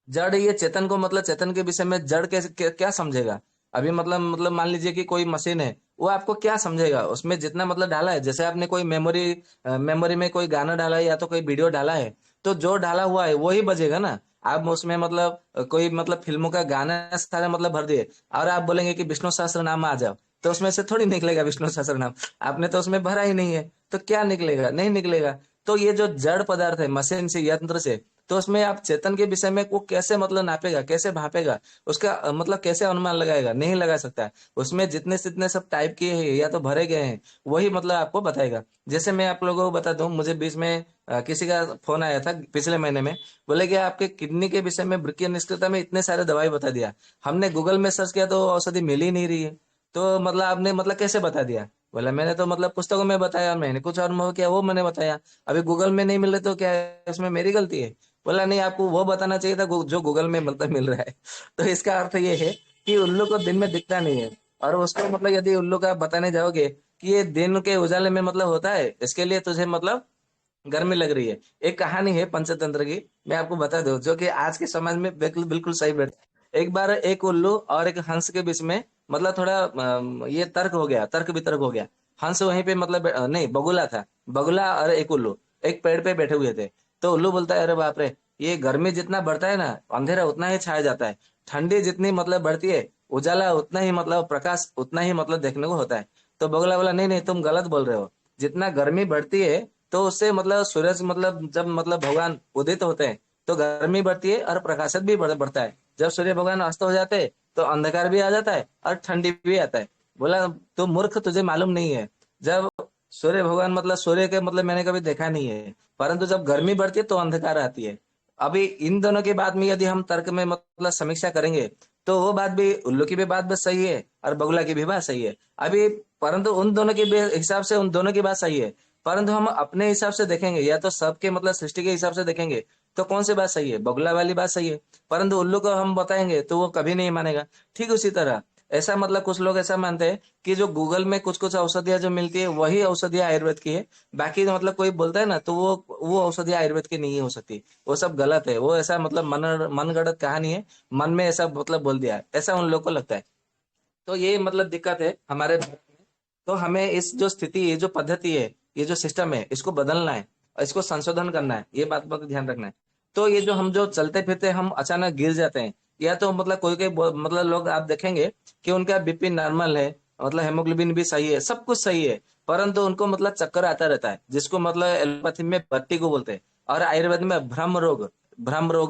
[SPEAKER 3] जड़ ये चेतन को मतलब चेतन के विषय में जड़ कैसे क्या समझेगा। अभी मतलब मान लीजिए कि कोई मशीन है, वो आपको क्या समझेगा, उसमें जितना मतलब डाला है, जैसे आपने कोई मेमोरी में कोई गाना डाला है या तो कोई वीडियो डाला है, तो जो डाला हुआ है वही बजेगा ना। आप उसमें मतलब कोई मतलब फिल्मों का गाना सारा मतलब भर दिए, और आप बोलेंगे कि विष्णु सहस्त्र नाम आ जाओ, तो उसमें से थोड़ी निकलेगा विष्णु सहस्त्र नाम, आपने तो उसमें भरा ही नहीं है, तो क्या निकलेगा, नहीं निकलेगा। तो ये जो जड़ पदार्थ है मशीन से यंत्र से, तो उसमें आप चेतन के विषय में वो कैसे मतलब नापेगा, कैसे भापेगा, उसका मतलब कैसे अनुमान लगाएगा, नहीं लगा सकता है। उसमें जितने जितने सब टाइप किए हैं या तो भरे गए हैं, वही मतलब आपको बताएगा। जैसे मैं आप लोगों को बता दूं, मुझे बीच में किसी का फोन आया था पिछले महीने में, बोले कि आपके किडनी के विषय में, वृक्कीय निष्क्रियता में इतने सारे दवाई बता दिया, हमने गूगल में सर्च किया तो औषधि मिल ही नहीं रही है, तो मतलब आपने मतलब कैसे बता दिया। बोला मैंने तो मतलब पुस्तकों में बताया, मैंने कुछ और अनुभव किया वो मैंने बताया, अभी गूगल में नहीं मिल रहे तो क्या है, इसमें मेरी गलती है। बोला नहीं, आपको वो बताना चाहिए था जो गूगल में मतलब मिल रहा है। तो इसका अर्थ ये है कि उल्लू को दिन में दिखता नहीं है, और उसको मतलब यदि उल्लू का बताने जाओगे कि ये दिन के उजाले में मतलब होता है, इसके लिए तुझे मतलब गर्मी लग रही है। एक कहानी है पंचतंत्र की, मैं आपको बता दूं, जो कि आज के समाज में बिल्कुल बिल्कुल सही बैठता है। एक बार एक उल्लू और एक हंस के बीच में मतलब थोड़ा ये तर्क हो गया, तर्क वितर्क हो गया। हंस वहीं पे मतलब नहीं, बगुला था, बगुला और एक उल्लू एक पेड़ पे बैठे हुए थे। तो उल्लू बोलता है, अरे बाप रे, ये गर्मी जितना बढ़ता है ना, अंधेरा उतना ही छाया जाता है, ठंडी जितनी मतलब बढ़ती है, उजाला उतना ही मतलब प्रकाश उतना ही मतलब देखने को होता है। तो बगुला बोला, नहीं नहीं तुम गलत बोल रहे हो, जितना गर्मी बढ़ती है तो उससे मतलब सूरज मतलब जब मतलब भगवान उदित होते हैं तो गर्मी बढ़ती है और प्रकाशत भी बढ़ता है, जब सूर्य भगवान अस्त हो जाते हैं तो अंधकार भी आ जाता है और ठंडी भी आता है। बोला तो मूर्ख, तुझे मालूम नहीं है, जब सूर्य भगवान मतलब सूर्य के मतलब मैंने कभी देखा नहीं है, परंतु जब गर्मी बढ़ती है तो अंधकार आती है। अभी इन दोनों की बात में यदि हम तर्क में मतलब समीक्षा करेंगे, तो वो बात भी, उल्लू की भी बात बस सही है और बगुला की भी बात सही है। अभी परंतु उन दोनों के हिसाब से उन दोनों की बात सही है, परंतु हम अपने हिसाब से देखेंगे या तो सबके मतलब सृष्टि के हिसाब से देखेंगे, तो कौन सी बात सही है, बगुला वाली बात सही है। परंतु उल्लू को हम बताएंगे तो वो कभी नहीं मानेगा। ठीक उसी तरह ऐसा मतलब कुछ लोग ऐसा मानते हैं कि जो गूगल में कुछ कुछ औषधियां जो मिलती है वही औषधियां आयुर्वेद की है, बाकी तो मतलब कोई बोलता है ना तो वो औषधियां आयुर्वेद की नहीं हो सकती, वो सब गलत है, वो ऐसा मतलब मनगढ़ंत कहानी है, मन में ऐसा मतलब बोल दिया है, ऐसा उन लोग को लगता है। तो ये मतलब दिक्कत है हमारे भारत में। तो हमें इस जो स्थिति, ये जो पद्धति है, ये जो सिस्टम है, इसको बदलना है और इसको संशोधन करना है, ये बात पर ध्यान रखना है। तो ये जो हम जो चलते फिरते हम अचानक गिर जाते हैं, या तो मतलब कोई कोई मतलब लोग आप देखेंगे कि उनका बीपी नॉर्मल है, मतलब हेमोग्लोबिन भी सही है, सब कुछ सही है, परंतु उनको मतलब चक्कर आता रहता है, जिसको मतलब एलोपैथी में बत्ती को बोलते हैं, और आयुर्वेद में भ्रम रोग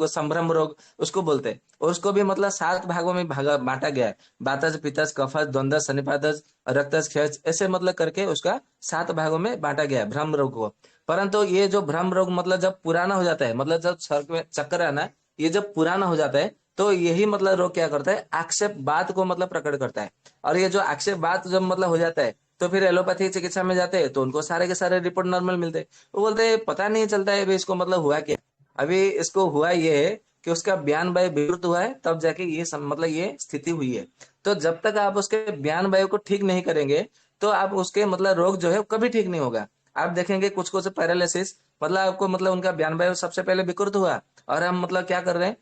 [SPEAKER 3] संभ्रम रोग उसको बोलते हैं। और उसको भी मतलब 7 भागों में भागा बांटा गया है, वातज पित्तज कफज द्वंद्व सन्निपातज रक्तज क्षयज, ऐसे मतलब करके उसका 7 भागों में बांटा गया है भ्रम रोग को। परंतु ये जो भ्रम रोग मतलब जब पुराना हो जाता है, मतलब जब सर में चक्कर आना, ये जब पुराना हो जाता है तो यही मतलब रोग क्या करता है, आक्षेप बात को मतलब प्रकट करता है। और ये जो आक्षेप बात जब मतलब हो जाता है तो फिर एलोपैथी चिकित्सा में जाते हैं तो उनको सारे के सारे रिपोर्ट नॉर्मल मिलते हैं। वो बोलते हैं पता नहीं चलता है अभी इसको मतलब हुआ क्या। अभी इसको हुआ ये है कि उसका बयान वायु विकृत हुआ है, तब जाके ये मतलब ये स्थिति हुई है। तो जब तक आप उसके बयान वायु को ठीक नहीं करेंगे तो आप उसके मतलब रोग जो है वो कभी ठीक नहीं होगा। आप देखेंगे कुछ कुछ पैरालिसिस मतलब आपको मतलब उनका बयान वायु सबसे पहले विकृत हुआ, और हम मतलब क्या कर रहे हैं,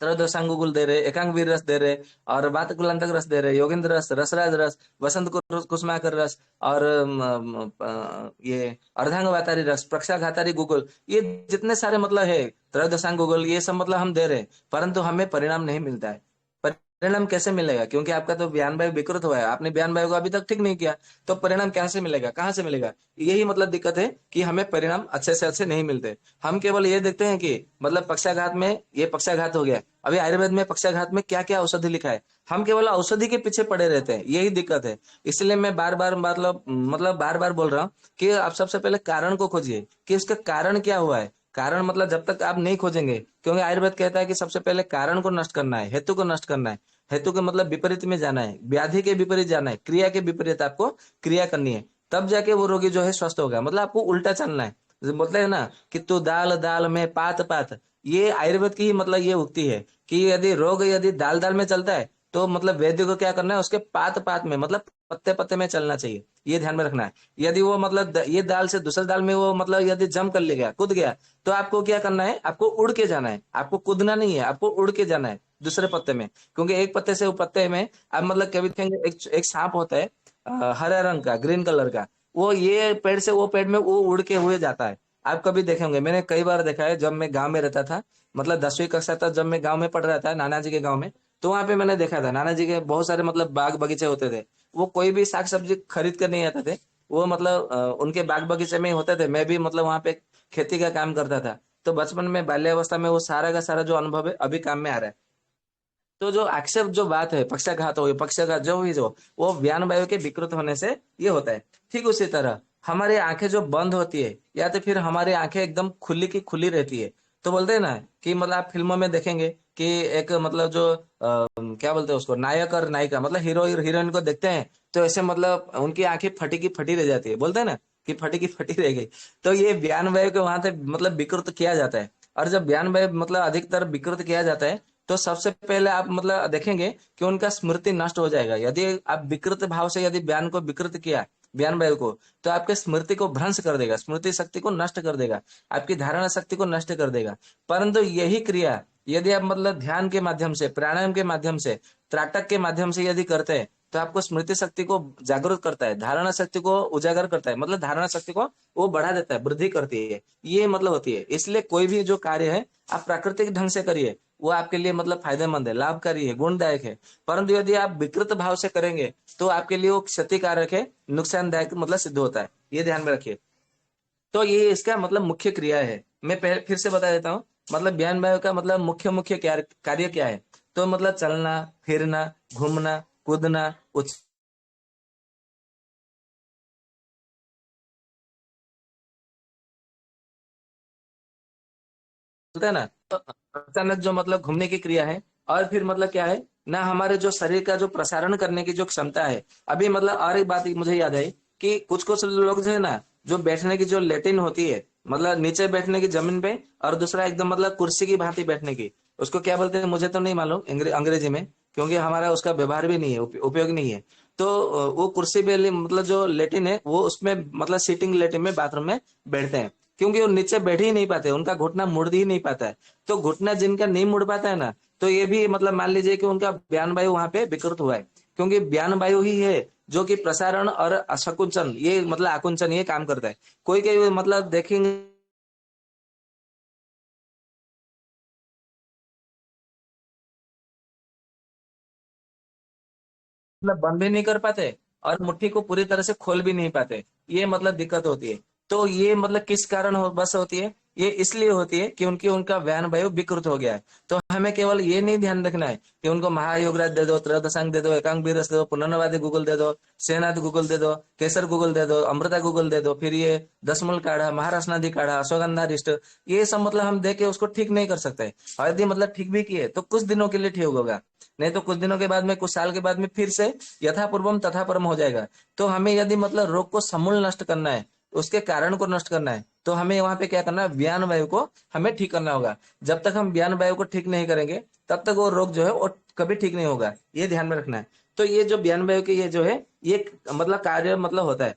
[SPEAKER 3] त्रयोदशांगुल दे रहे, एकांग वीर रस दे रहे, और वातकुलांतक रस दे रहे, योगेंद्र रस, रसराज रस, वसंत कुसुमाकर रस, और ये अर्धांगवातारी रस, प्रक्षाघातारी गुगुल, ये जितने सारे मतलब है त्रयोदशांग गुगुल, ये सब मतलब हम दे रहे हैं, परंतु हमें परिणाम नहीं मिलता है। परिणाम कैसे मिलेगा, क्योंकि आपका तो बयान वायु विकृत हुआ है, आपने बयान वायु को अभी तक ठीक नहीं किया, तो परिणाम कैसे मिलेगा, कहाँ से मिलेगा। यही मतलब दिक्कत है कि हमें परिणाम अच्छे से अच्छे नहीं मिलते। हम केवल ये देखते हैं कि मतलब पक्षाघात में ये पक्षाघात हो गया, अभी आयुर्वेद में पक्षाघात में क्या क्या औषधि लिखा है, हम केवल औषधि के पीछे पड़े रहते हैं, यही दिक्कत है। इसलिए मैं बार बार मतलब बार बार बोल रहा हूँ कि आप सबसे पहले कारण को खोजिए कि इसका कारण क्या हुआ है। कारण मतलब जब तक आप नहीं खोजेंगे, क्योंकि आयुर्वेद कहता है कि सबसे पहले कारण को नष्ट करना है, हेतु को नष्ट करना है, हेतु के मतलब विपरीत में जाना है, व्याधि के विपरीत जाना है, क्रिया के विपरीत आपको क्रिया करनी है, तब जाके वो रोगी जो है स्वस्थ होगा। मतलब आपको उल्टा चलना है। जैसे बोलते हैं ना कि तू दाल दाल में पात पात, ये आयुर्वेद की ही मतलब ये उक्ति है कि यदि रोग यदि दाल दाल में चलता है तो मतलब वैद्य को क्या करना है, उसके पात पात में मतलब पत्ते पत्ते में चलना चाहिए, ये ध्यान में रखना है। यदि वो मतलब ये दाल से दूसरे दाल में वो मतलब यदि जम कर ले गया, कूद गया, तो आपको क्या करना है, आपको उड़ के जाना है, आपको कूदना नहीं है, आपको उड़ के जाना है दूसरे पत्ते में। क्योंकि एक पत्ते से वो पत्ते में आप मतलब कभी देखेंगे एक सांप होता है हरे रंग का, ग्रीन कलर का, वो ये पेड़ से वो पेड़ में वो उड़ के हुए जाता है। आप कभी देखेंगे, मैंने कई बार देखा है, जब मैं गांव में रहता था, मतलब 10वीं कक्षा तक जब मैं गांव में पढ़ रहा था नाना जी के गांव में, तो वहां पे मैंने देखा था नाना जी के बहुत सारे मतलब बाग बगीचे होते थे। वो कोई भी साग सब्जी खरीद कर नहीं आते थे, वो मतलब उनके बाग बगीचे में ही होते थे। मैं भी मतलब वहां पे खेती का काम करता था। तो बचपन में बाल्यावस्था में वो सारा का सारा जो अनुभव है अभी काम में आ रहा है। तो जो आक्षेप जो बात है, पक्षाघात हो, पक्षाघात जो भी जो, वो व्यान वायु के विकृत होने से ये होता है। ठीक उसी तरह हमारी आंखें जो बंद होती है या तो फिर हमारी आंखें एकदम खुली की खुली रहती है, तो बोलते हैं ना कि मतलब आप फिल्मों में देखेंगे कि एक मतलब जो क्या बोलते हैं उसको, नायक और नायिका मतलब हीरो हीरोइन को देखते हैं तो ऐसे मतलब उनकी आंखें फटी की फटी रह जाती है, बोलते हैं ना कि फटी की फटी रह गई। तो ये व्यान वायु को वहां से मतलब विकृत किया जाता है। और जब व्यान वायु मतलब अधिकतर विकृत किया जाता है तो सबसे पहले आप मतलब देखेंगे कि उनका स्मृति नष्ट हो जाएगा। यदि आप विकृत भाव से यदि बयान को विकृत किया, बयान वायु को, तो आपके स्मृति को भ्रंश कर देगा, स्मृति शक्ति को नष्ट कर देगा, आपकी धारणा शक्ति को नष्ट कर देगा। परंतु यही क्रिया यदि आप मतलब ध्यान के माध्यम से, प्राणायाम के माध्यम से, त्राटक के माध्यम से यदि करते हैं तो आपको स्मृति शक्ति को जागरूक करता है, धारणा शक्ति को उजागर करता है, मतलब धारणा शक्ति को वो बढ़ा देता है, वृद्धि करती है, ये मतलब होती है। इसलिए कोई भी जो कार्य है आप प्राकृतिक ढंग से करिए, वो आपके लिए मतलब फायदेमंद है, लाभकारी है, गुणदायक है। परंतु यदि आप विकृत भाव से करेंगे तो आपके लिए वो क्षतिकारक है, नुकसानदायक मतलब सिद्ध होता है, ये ध्यान में रखिए। तो ये इसका मतलब मुख्य क्रिया है। मैं पहले फिर से बता देता हूँ, मतलब बयान वायु का मतलब मुख्य मुख्य कार्य क्या है। तो मतलब चलना, फिरना, घूमना, कूदना, बोलते हैं ना, तो अचानक जो मतलब घूमने की क्रिया है, और फिर मतलब क्या है ना, हमारे जो शरीर का जो प्रसारण करने की जो क्षमता है। अभी मतलब और एक बात मुझे याद आई कि कुछ कुछ लोग जो है ना, जो बैठने की जो लेटिन होती है, मतलब नीचे बैठने की जमीन पे, और दूसरा एकदम मतलब कुर्सी की भांति बैठने की, उसको क्या बोलते हैं मुझे तो नहीं मालूम अंग्रेजी में, क्योंकि हमारा उसका व्यवहार भी नहीं है, उपयोग नहीं है। तो वो कुर्सी पे मतलब जो लेटिन है वो उसमें मतलब सीटिंग लेटिन में बाथरूम में बैठते हैं, क्योंकि वो नीचे बैठ ही नहीं पाते, उनका घुटना मुड़ ही नहीं पाता है। तो घुटना जिनका नहीं मुड़ पाता है ना, तो ये भी मतलब मान लीजिए कि उनका बयान वायु वहां पे विकृत हुआ है, क्योंकि बयान वायु ही है जो कि प्रसारण और असकुंचन, ये मतलब आकुंचन ये काम करता है। कोई कोई मतलब देखेंगे मतलब बंद भी नहीं कर पाते और मुट्ठी को पूरी तरह से खोल भी नहीं पाते, ये मतलब दिक्कत होती है। तो ये मतलब किस कारण बस होती है, ये इसलिए होती है कि उनका व्यान वायु विकृत हो गया है। तो हमें केवल ये नहीं ध्यान रखना है कि उनको महायोगराज दे दो, त्रयोदशांग दे दो, एकांग बीरस दे दो, पुनर्नवादी गूगल दे दो, सेनाथ गूगल दे दो, केसर गूगल दे दो, अमृता गूगल दे दो, फिर ये दशमूल काढ़ा, महाराष्ट्रनादि काढ़ा, अश्वगंधा रिष्ट, ये सब मतलब हम दे के उसको ठीक नहीं कर सकते। और यदि मतलब ठीक भी किए तो कुछ दिनों के लिए ठीक होगा, नहीं तो कुछ दिनों के बाद में, कुछ साल के बाद में फिर से यथा पूर्वम तथा परम हो जाएगा। तो हमें यदि मतलब रोग को समूल नष्ट करना है, उसके कारण को नष्ट करना है, तो हमें वहां पे क्या करना है, व्यान वायु को हमें ठीक करना होगा। जब तक हम व्यान वायु को ठीक नहीं करेंगे तब तक वो रोग जो है वो कभी ठीक नहीं होगा, ये ध्यान में रखना है। तो ये जो व्यान वायु के ये जो है ये मतलब कार्य मतलब होता है।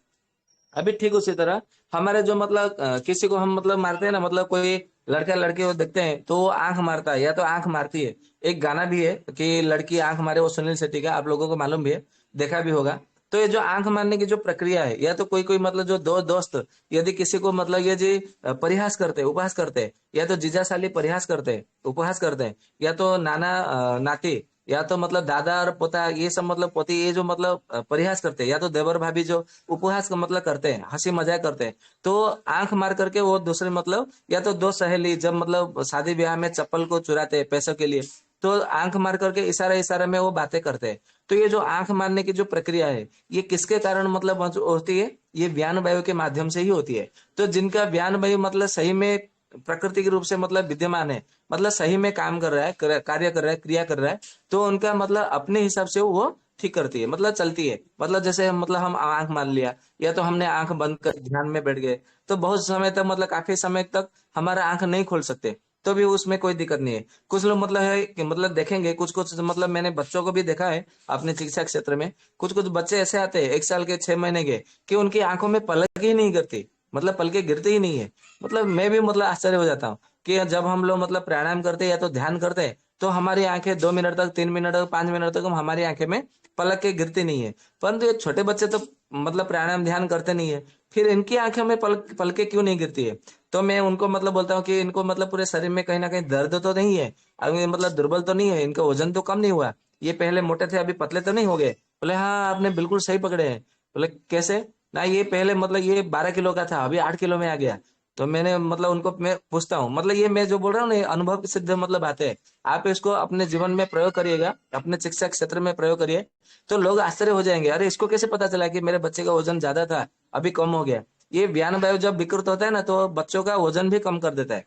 [SPEAKER 3] अभी ठीक उसी तरह हमारे जो मतलब किसी को हम मतलब मारते हैं ना, मतलब कोई लड़का लड़की को देखते हैं तो वो आंख मारता है या तो आंख मारती है। एक गाना भी है कि लड़की आंख मारे, वो सुनील शेट्टी का, आप लोगों को मालूम भी है, देखा भी होगा। तो ये जो आंख मारने की जो प्रक्रिया है, या तो कोई कोई मतलब जो दो दोस्त यदि किसी को मतलब ये जी परिहास करते हैं, उपहास करते हैं, या तो जीजा साली परिहास करते हैं, उपहास करते हैं, या तो नाना नाती, या तो मतलब दादा और पोता, ये सब मतलब पोती, ये जो मतलब परिहास करते हैं, या तो देवर भाभी जो उपहास का मतलब करते हैं, हंसी मजाक करते हैं, तो आंख मार करके वो दूसरे मतलब, या तो दो सहेली जब मतलब शादी ब्याह में चप्पल को चुराते हैं पैसों के लिए, तो आंख मार करके इशारा इशारा में वो बातें करते हैं। तो ये जो आंख मारने की जो प्रक्रिया है ये किसके कारण मतलब होती है, ये व्यान वायु के माध्यम से ही होती है। तो जिनका व्यान वायु मतलब सही में प्रकृति के रूप से मतलब विद्यमान है, मतलब सही में काम कर रहा है, कार्य कर रहा है, क्रिया कर रहा है, तो उनका मतलब अपने हिसाब से वो ठीक करती है, मतलब चलती है। मतलब जैसे मतलब हम आंख मान लिया, या तो हमने आंख बंद कर ध्यान में बैठ गए, तो बहुत समय तक मतलब काफी समय तक हमारा आंख नहीं खोल सकते, तो भी उसमें कोई दिक्कत नहीं है। कुछ लोग मतलब है कि मतलब देखेंगे, कुछ कुछ मतलब मैंने बच्चों को भी देखा है अपने चिकित्सा क्षेत्र में, कुछ कुछ बच्चे ऐसे आते हैं 1 साल के 6 महीने के, कि उनकी आंखों में पलक ही नहीं गिरती, मतलब पलके गिरते ही नहीं है। मतलब मैं भी मतलब आश्चर्य हो जाता हूँ कि जब हम लोग मतलब प्राणायाम करते हैं या तो ध्यान करते हैं, तो हमारी आंखें 2 मिनट तक, 3 मिनट तक, 5 मिनट तक हमारी आंखें में पलक के गिरती नहीं है। परंतु ये छोटे बच्चे तो मतलब प्राणायाम ध्यान करते नहीं है, फिर इनकी आंखों में पलके क्यों नहीं गिरती है? तो मैं उनको मतलब बोलता हूँ कि इनको मतलब पूरे शरीर में कहीं ना कहीं दर्द तो नहीं है, अभी मतलब दुर्बल तो नहीं है, इनका वजन तो कम नहीं हुआ, ये पहले मोटे थे अभी पतले तो नहीं हो गए? बोले हाँ आपने बिल्कुल सही पकड़े हैं। बोले कैसे? ना ये पहले मतलब ये 12 किलो का था, अभी 8 किलो में आ गया। तो मैंने मतलब उनको मैं पूछता हूँ, मतलब ये मैं जो बोल रहा हूँ ना, ये अनुभव की सिद्ध मतलब बातें है। आप इसको अपने जीवन में प्रयोग करिएगा, अपने शिक्षा क्षेत्र में प्रयोग करिए, तो लोग आश्चर्य हो जाएंगे, अरे इसको कैसे पता चला कि मेरे बच्चे का वजन ज्यादा था अभी कम हो गया। ये व्यान वायु जब विकृत होता है ना, तो बच्चों का वजन भी कम कर देता है,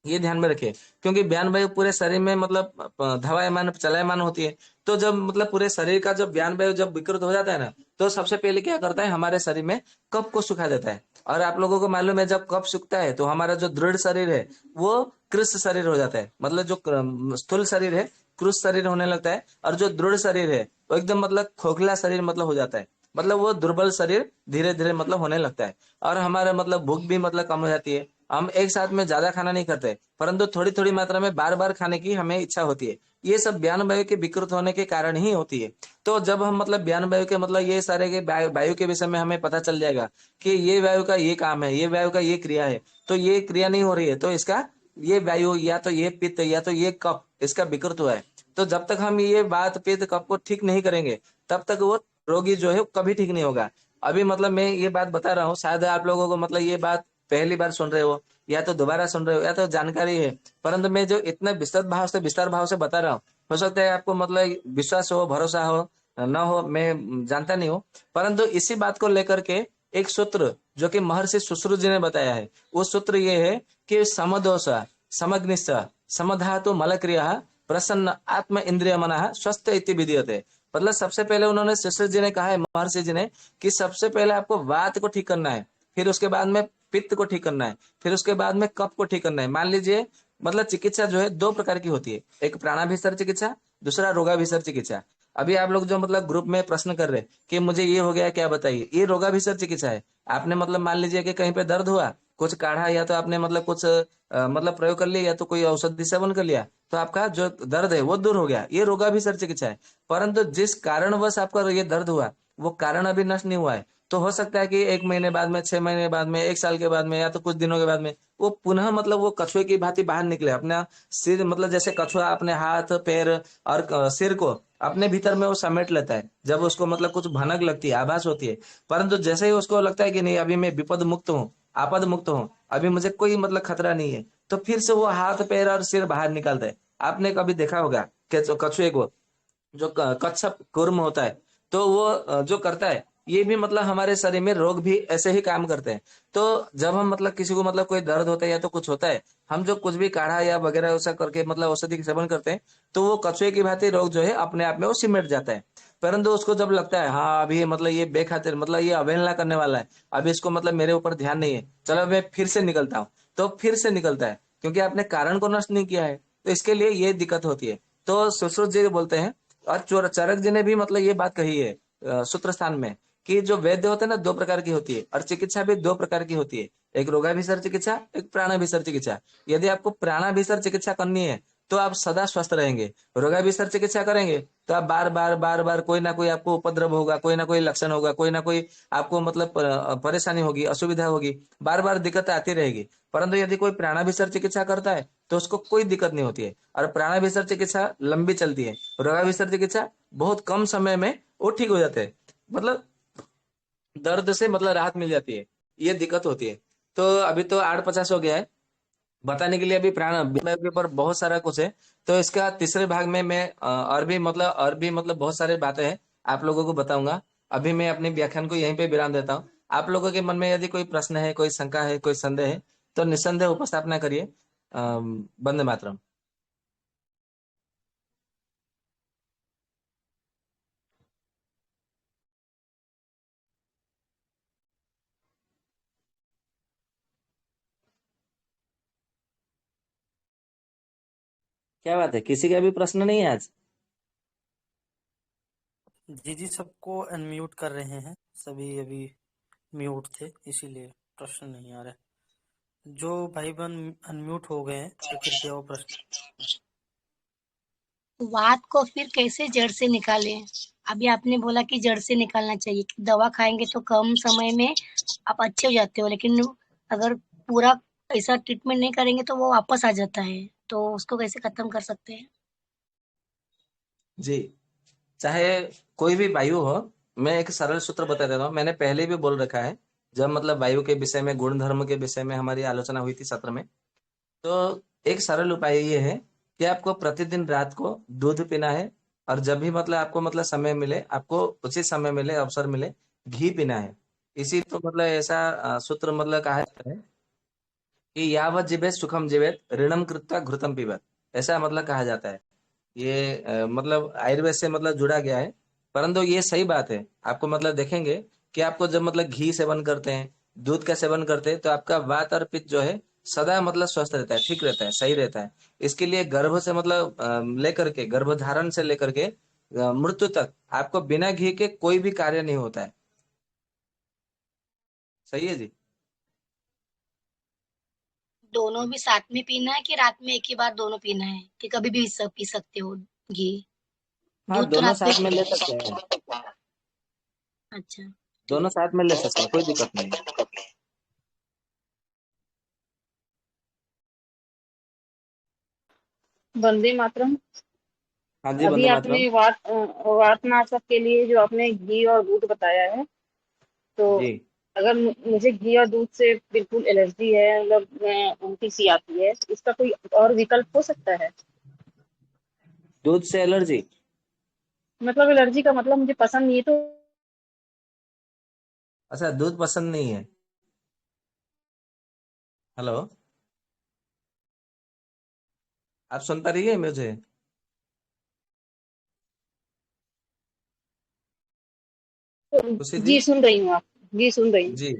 [SPEAKER 3] ये ध्यान में रखिए। क्योंकि व्यान वायु पूरे शरीर में मतलब धवायमान चलायमान होती है। तो जब मतलब पूरे शरीर का जब व्यान वायु जब विकृत हो जाता है ना, तो सबसे पहले क्या करता है, हमारे शरीर में कफ को सुखा देता है। और आप लोगों को मालूम है जब कफ सूखता है तो हमारा जो दृढ़ शरीर है वो कृश शरीर हो जाता है, मतलब जो स्थूल शरीर है कृश शरीर होने लगता है, और जो दृढ़ शरीर है वो एकदम मतलब खोखला शरीर मतलब हो जाता है, मतलब वो दुर्बल शरीर धीरे धीरे मतलब होने लगता है। और हमारा मतलब भूख भी मतलब कम हो जाती है। हम एक साथ में ज्यादा खाना नहीं खाते, परंतु थोड़ी थोड़ी मात्रा में बार बार खाने की हमें इच्छा होती है। ये सब व्यान वायु के विकृत होने के कारण ही होती है। तो जब हम मतलब व्यान वायु के मतलब ये सारे के वायु के विषय में हमें पता चल जाएगा कि ये वायु का ये काम है, ये वायु का ये क्रिया है, तो ये क्रिया नहीं हो रही है, तो इसका ये वायु या तो ये पित्त या तो ये कफ इसका विकृत हुआ है। तो जब तक हम ये बात पित्त कफ को ठीक नहीं करेंगे, तब तक वो रोगी जो है वो कभी ठीक नहीं होगा। अभी मतलब मैं ये बात बता रहा हूँ, शायद आप लोगों को मतलब ये बात पहली बार सुन रहे हो, या तो दोबारा सुन रहे हो, या तो जानकारी है, परंतु मैं जो इतने विस्तार भाव से बता रहा हूँ, हो सकता है आपको मतलब विश्वास हो, भरोसा हो, न हो, मैं जानता नहीं हूँ। परंतु इसी बात को लेकर के एक सूत्र जो कि महर्षि सुश्रुत जी ने बताया है, वो सूत्र ये है कि समदोष समग्निश्च समधातु मलक्रिया प्रसन्न आत्म इंद्रिय मना स्वस्थ इति विधीयते। मतलब सबसे पहले उन्होंने सुश्रुत जी ने कहा है, महर्षि जी ने, कि सबसे पहले आपको वात को ठीक करना है, फिर उसके बाद में पित्त को ठीक करना है, फिर उसके बाद में कफ को ठीक करना है। मान लीजिए मतलब चिकित्सा जो है 2 प्रकार की होती है, एक प्राणाभिसर चिकित्सा, दूसरा रोगाभिसर चिकित्सा। अभी आप लोग जो मतलब ग्रुप में प्रश्न कर रहे हैं कि मुझे ये हो गया क्या बताइए, ये रोगाभिसर चिकित्सा है। आपने मतलब मान लीजिए कि कहीं पे दर्द हुआ, कुछ काढ़ा या तो आपने मतलब कुछ मतलब प्रयोग कर लिया, या तो कोई औषधि सेवन कर लिया, तो आपका जो दर्द है वो दूर हो गया, ये रोगाभिसर चिकित्सा है। परंतु जिस कारणवश आपका ये दर्द हुआ वो कारण अभी नष्ट नहीं हुआ है, तो हो सकता है कि 1 महीने बाद में, 6 महीने बाद में, 1 साल के बाद में, या तो कुछ दिनों के बाद में वो पुनः मतलब वो कछुए की भांति बाहर निकले अपना सिर, मतलब जैसे कछुआ अपने हाथ पैर और सिर को अपने भीतर में वो समेट लेता है जब उसको मतलब कुछ भनक लगती है, आभास होती है। परंतु जैसे ही उसको लगता है कि नहीं अभी मैं विपद मुक्त हूँ, आपद मुक्त हूँ, अभी मुझे कोई मतलब खतरा नहीं है, तो फिर से वो हाथ पैर और सिर बाहर निकालता है। आपने कभी देखा होगा कि कछुए को जो कच्छप कूर्म होता है, तो वो जो करता है, ये भी मतलब हमारे शरीर में रोग भी ऐसे ही काम करते हैं। तो जब हम मतलब किसी को मतलब कोई दर्द होता है या तो कुछ होता है, हम जो कुछ भी काढ़ा या वगैरह ऐसा करके मतलब औषधि का सेवन करते हैं, तो वो कछुए की भांति रोग जो है अपने आप में वो सिमट जाता है। परंतु उसको जब लगता है हाँ अभी मतलब ये बेखातिर मतलब ये अवहेलना करने वाला है, अभी इसको मतलब मेरे ऊपर ध्यान नहीं है, चलो मैं फिर से निकलता हूँ, तो फिर से निकलता है, क्योंकि आपने कारण को नष्ट नहीं किया है। तो इसके लिए ये दिक्कत होती है। तो सुश्रुत जी बोलते हैं, और चरक जी ने भी मतलब ये बात कही है सूत्र स्थान में, कि जो वैद्य होते हैं ना, दो प्रकार की होती है, और चिकित्सा भी दो प्रकार की होती है। एक रोगाभिसर चिकित्सा, एक प्राणाभिसर चिकित्सा। यदि आपको प्राणाभिसर चिकित्सा करनी है तो आप सदा स्वस्थ रहेंगे। रोगाभिसर चिकित्सा करेंगे तो आप बार बार कोई ना कोई आपको उपद्रव होगा, कोई ना कोई लक्षण होगा, कोई ना कोई आपको मतलब परेशानी होगी, असुविधा होगी, बार बार दिक्कत आती रहेगी। परंतु यदि कोई प्राणाभिसर चिकित्सा करता है तो उसको कोई दिक्कत नहीं होती है, और प्राणाभिसर चिकित्सा लंबी चलती है। रोगाभिसर चिकित्सा बहुत कम समय में वो ठीक हो जाते हैं, मतलब दर्द से मतलब राहत मिल जाती है, ये दिक्कत होती है। तो अभी तो 8:50 हो गया है, बताने के लिए अभी प्राण बीमा के ऊपर बहुत सारा कुछ है। तो इसका तीसरे भाग में मैं और भी मतलब बहुत सारे बातें हैं आप लोगों को बताऊंगा। अभी मैं अपने व्याख्यान को यहीं पे विराम देता हूँ। आप लोगों के मन में यदि कोई प्रश्न है, कोई शंका है, कोई संदेह है, तो निस्संदेह उपस्थापना करिए। वंदे मातरम। क्या बात है, किसी का भी प्रश्न नहीं है आज?
[SPEAKER 2] जी जी, सबको अनम्यूट कर रहे हैं, सभी अभी म्यूट थे इसीलिए प्रश्न नहीं आ रहे। जो भाई बहन अनम्यूट हो गए हैं तो कृपया वो प्रश्न।
[SPEAKER 4] वात को फिर कैसे जड़ से निकालें? अभी आपने बोला कि जड़ से निकालना चाहिए, कि दवा खाएंगे तो कम समय में आप अच्छे हो जाते हो, लेकिन अगर पूरा ऐसा ट्रीटमेंट नहीं करेंगे तो वो वापस आ जाता है, तो उसको कैसे खत्म कर सकते हैं?
[SPEAKER 3] जी, चाहे कोई भी वायु हो, मैं एक सरल सूत्र बता देता हूँ, मैंने पहले भी बोल रखा है। जब मतलब वायु के विषय में, गुण धर्म के विषय में हमारी आलोचना हुई थी सत्र में, तो एक सरल उपाय ये है कि आपको प्रतिदिन रात को दूध पीना है, और जब भी मतलब आपको मतलब समय मिले, आपको उचित समय मिले, अवसर मिले, घी पीना है। इसी तो मतलब ऐसा सूत्र मतलब कहा जाता है कि यावत जीवेत सुखम जीवेत, ऋणम कृत्वा घृतम पीबत, ऐसा मतलब कहा जाता है। ये मतलब आयुर्वेद से मतलब जुड़ा गया है। परंतु ये सही बात है, आपको मतलब देखेंगे कि आपको जब मतलब घी सेवन करते हैं, दूध का सेवन करते हैं, तो आपका वात और पित्त जो है सदा मतलब स्वस्थ रहता है, ठीक रहता है, सही रहता है। इसके लिए गर्भ से मतलब लेकर के, गर्भधारण से लेकर के मृत्यु तक आपको बिना घी के कोई भी कार्य नहीं होता है। सही है जी।
[SPEAKER 4] दोनों भी साथ में पीना है कि रात में एक ही बार दोनों पीना है, कि कभी भी सब पी सकते हो घी?
[SPEAKER 3] हाँ,
[SPEAKER 4] दूध तो
[SPEAKER 3] दोनों
[SPEAKER 4] रात में।
[SPEAKER 3] साथ में ले सकते हैं।
[SPEAKER 4] अच्छा,
[SPEAKER 3] दोनों
[SPEAKER 4] ठीक।
[SPEAKER 3] साथ में ले सकते हैं, कोई दिक्कत नहीं है।
[SPEAKER 5] वंदे मातरम।
[SPEAKER 3] हाँ जी,
[SPEAKER 5] अभी
[SPEAKER 3] वंदे मातरम।
[SPEAKER 5] आपने वातनाशक के लिए जो आपने घी और दूध बताया है, तो
[SPEAKER 3] जी,
[SPEAKER 5] अगर मुझे घी और दूध से बिल्कुल एलर्जी है, मतलब मैं उल्टी सी आती है, तो इसका कोई और विकल्प हो सकता है?
[SPEAKER 3] दूध से एलर्जी?
[SPEAKER 5] मतलब एलर्जी का मतलब मुझे पसंद नहीं है, तो
[SPEAKER 3] अच्छा, दूध पसंद नहीं है। हेलो, आप सुन पा रही है मुझे? खुशी जी।
[SPEAKER 5] जी सुन रही हूँ। आप जी सुन रही हूँ।
[SPEAKER 3] जी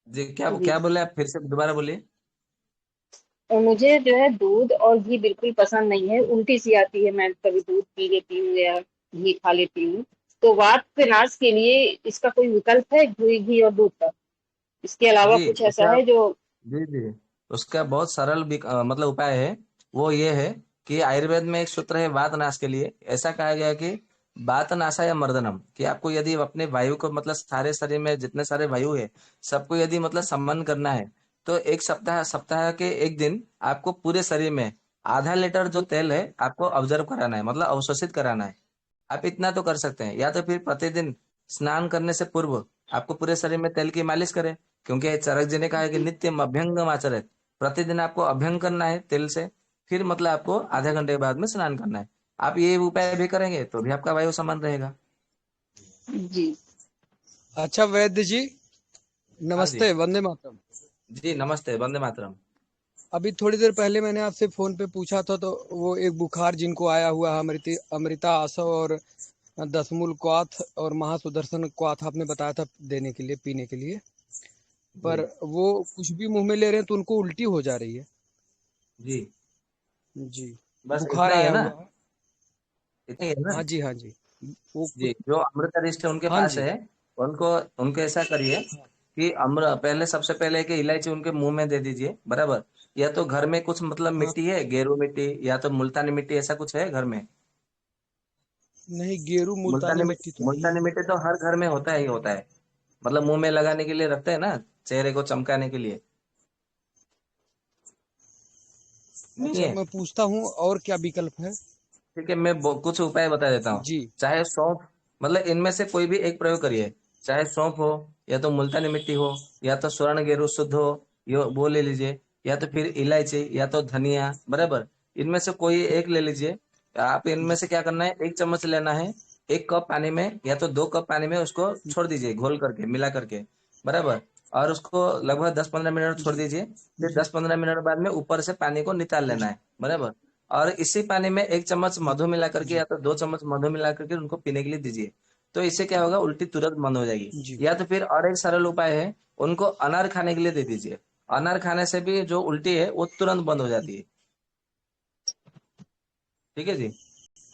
[SPEAKER 3] जी, क्या
[SPEAKER 5] जी,
[SPEAKER 3] क्या बोले आप, फिर से दोबारा बोलिए।
[SPEAKER 5] और मुझे जो है दूध और घी बिल्कुल पसंद नहीं है, उल्टी सी आती है, मैं कभी दूध पी लेती हूँ या घी खा लेती हूँ। तो वात के नाश के लिए इसका कोई विकल्प है, घी और दूध का? इसके अलावा
[SPEAKER 3] जी
[SPEAKER 5] कुछ ऐसा
[SPEAKER 3] उसका
[SPEAKER 5] है जो?
[SPEAKER 3] जी जी, उसका बहुत सरल मतलब उपाय है। वो ये है कि आयुर्वेद में एक सूत्र है वात नाश के लिए, ऐसा कहा गया है कि वात नाशा या मर्दनम, कि आपको यदि अपने वायु को मतलब सारे शरीर में जितने सारे वायु है, सबको यदि मतलब सम्मान करना है, तो एक सप्ताह सप्ताह के एक दिन आपको पूरे शरीर में ½ लीटर जो तेल है आपको ऑब्जर्व कराना है, मतलब अवशोषित कराना है। आप इतना तो कर सकते हैं, या तो फिर प्रतिदिन स्नान करने से पूर्व आपको पूरे शरीर में तेल की मालिश करें, क्योंकि चरक जी ने कहा है कि नित्यम अभ्यंगम आचरित, प्रतिदिन आपको अभ्यंग करना है तेल से, फिर मतलब आपको आधे घंटे बाद में स्नान करना है। आप ये उपाय भी करेंगे तो भी आपका वायु समान रहेगा।
[SPEAKER 5] जी।
[SPEAKER 6] अच्छा वैद्य जी,
[SPEAKER 3] हाँ जी।
[SPEAKER 6] नमस्ते, वंदे मातरम।
[SPEAKER 3] जी नमस्ते, वंदे मातरम।
[SPEAKER 6] अभी थोड़ी देर पहले मैंने आपसे फोन पे पूछा था, तो वो एक बुखार जिनको आया हुआ है, अमृता आसव और दसमूल क्वाथ और महासुदर्शन क्वाथ आपने बताया था देने के लिए, पीने के लिए, पर
[SPEAKER 3] जी
[SPEAKER 6] वो कुछ भी मुंह में ले रहे हैं तो उनको उल्टी हो जा रही है।
[SPEAKER 3] जी।
[SPEAKER 6] जी,
[SPEAKER 3] बस
[SPEAKER 6] बुखार
[SPEAKER 3] इतना है
[SPEAKER 6] आया
[SPEAKER 3] ना,
[SPEAKER 6] हुआ है।
[SPEAKER 3] इतना ही है ना।
[SPEAKER 6] हाँ जी, हाँ जी। वो
[SPEAKER 3] जी, जो अमृतरिष्ट उनके
[SPEAKER 6] हाँ
[SPEAKER 3] पास
[SPEAKER 6] जी,
[SPEAKER 3] है, उनको उनको ऐसा करिए कि अम्र पहले सबसे पहले कि इलायची उनके मुंह में दे दीजिए, बराबर। या तो घर में कुछ मतलब
[SPEAKER 6] हाँ।
[SPEAKER 3] मिट्टी है, गेरू मिट्टी या तो मुल्तानी मिट्टी, ऐसा कुछ है घर में?
[SPEAKER 6] नहीं, गेरू मुल्तानी मिट्टी तो नहीं
[SPEAKER 3] मुल्तानी
[SPEAKER 6] है।
[SPEAKER 3] मिट्टी तो हर घर में होता ही होता है, मतलब मुंह में लगाने के लिए रखते हैं ना, चेहरे को चमकाने के लिए। नहीं
[SPEAKER 6] अच्छा,
[SPEAKER 3] है?
[SPEAKER 6] मैं पूछता हूँ और क्या विकल्प है।
[SPEAKER 3] ठीक है, मैं कुछ उपाय बता देता हूँ।
[SPEAKER 6] जी।
[SPEAKER 3] चाहे सौंफ, मतलब इनमें से कोई भी एक प्रयोग करिए। चाहे सौंफ हो, या तो मुल्तानी मिट्टी हो, या तो स्वर्ण गेरू शुद्ध हो, ये वो ले लीजिए, या तो फिर इलायची या तो धनिया, बराबर। इनमें से कोई एक ले लीजिए। आप इनमें
[SPEAKER 6] जी।
[SPEAKER 3] से क्या करना है, एक चम्मच लेना है, 1 कप पानी में या तो 2 कप पानी में उसको छोड़ दीजिए, घोल करके मिला करके, बराबर। और उसको लगभग 10-15 मिनट छोड़
[SPEAKER 6] जी।
[SPEAKER 3] दीजिए। फिर 10-15 मिनट बाद में ऊपर से पानी को निकाल लेना
[SPEAKER 6] जी।
[SPEAKER 3] है, बराबर। और इसी पानी में 1 चम्मच मधु मिला करके
[SPEAKER 6] जी।
[SPEAKER 3] या तो 2 चम्मच मधु मिला करके उनको पीने के लिए दीजिए। तो इससे क्या होगा, उल्टी तुरंत बंद हो जाएगी।
[SPEAKER 6] जी।
[SPEAKER 3] या तो फिर और एक सरल उपाय है, उनको अनार खाने के लिए दे दीजिए। अनार खाने से भी जो उल्टी है वो तुरंत बंद हो जाती है। ठीक है जी।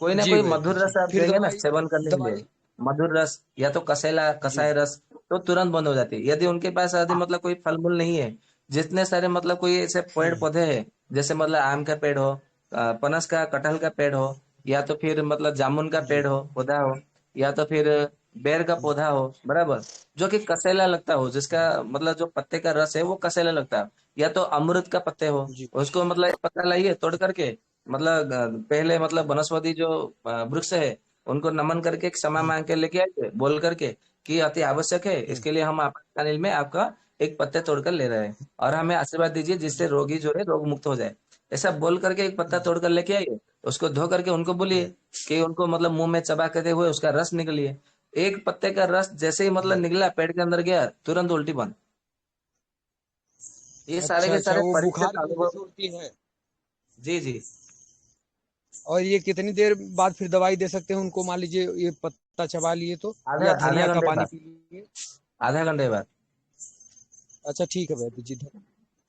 [SPEAKER 3] कोई ना
[SPEAKER 6] जी
[SPEAKER 3] कोई
[SPEAKER 6] वैद्य
[SPEAKER 3] मधुर
[SPEAKER 6] जी,
[SPEAKER 3] रस आप
[SPEAKER 6] फिर
[SPEAKER 3] देंगे ना
[SPEAKER 6] दवाई,
[SPEAKER 3] सेवन करने के लिए,
[SPEAKER 6] दवाई।
[SPEAKER 3] मधुर रस या तो कसेला
[SPEAKER 6] जी।
[SPEAKER 3] कसाय रस, तो तुरंत बंद हो जाती है। यदि उनके पास यदि मतलब कोई फल मूल नहीं है, जितने सारे मतलब कोई ऐसे पेड़
[SPEAKER 6] हम्म।
[SPEAKER 3] पौधे हैं, जैसे मतलब आम का पेड़ हो, पनस का कटहल का पेड़ हो, या तो फिर मतलब जामुन का
[SPEAKER 6] जी।
[SPEAKER 3] पेड़ हो, पौधा हो, या तो फिर बेर का पौधा हो, बराबर, जो कि कसेला लगता हो, जिसका मतलब जो पत्ते का रस है वो कसेला लगता है। या तो अमृत का पत्ते हो,
[SPEAKER 6] जी।
[SPEAKER 3] उसको मतलब एक पत्ता लाइए तोड़ करके, मतलब पहले मतलब वनस्पति जो वृक्ष है, उनको नमन करके क्षमा
[SPEAKER 6] हम्म।
[SPEAKER 3] मांग के लेके आइए, बोल करके कि अति आवश्यक है,
[SPEAKER 6] हम्म।
[SPEAKER 3] इसके लिए हम आपातकालीन में आपका एक पत्ते तोड़कर ले रहे हैं, और हमें आशीर्वाद दीजिए जिससे रोगी जो है रोग मुक्त हो जाए। ऐसा बोल करके एक पत्ता तोड़कर लेके आइए, उसको धो करके उनको बोलिए कि उनको मतलब मुंह में चबा करते हुए उसका रस निकलिए। एक पत्ते का रस जैसे ही मतलब निकला पेट के अंदर गया, तुरंत उल्टी बंद। ये सारे
[SPEAKER 6] अच्छा,
[SPEAKER 3] के
[SPEAKER 6] अच्छा,
[SPEAKER 3] सारे
[SPEAKER 6] वो
[SPEAKER 3] परीक्षित
[SPEAKER 6] बुखार की वजह
[SPEAKER 3] अनुभव।
[SPEAKER 6] से उल्टी है।
[SPEAKER 3] जी जी।
[SPEAKER 6] और ये कितनी देर बाद फिर दवाई दे सकते हैं उनको, मान लीजिए ये पत्ता चबा लिए तो,
[SPEAKER 3] आधे
[SPEAKER 6] या
[SPEAKER 3] आधे
[SPEAKER 6] धनिया का
[SPEAKER 3] घंटे
[SPEAKER 6] पानी
[SPEAKER 3] बाद,
[SPEAKER 6] पी लिए।
[SPEAKER 3] आधे घंटे बाद।
[SPEAKER 6] अच्छा ठीक है वैद्य जी, जी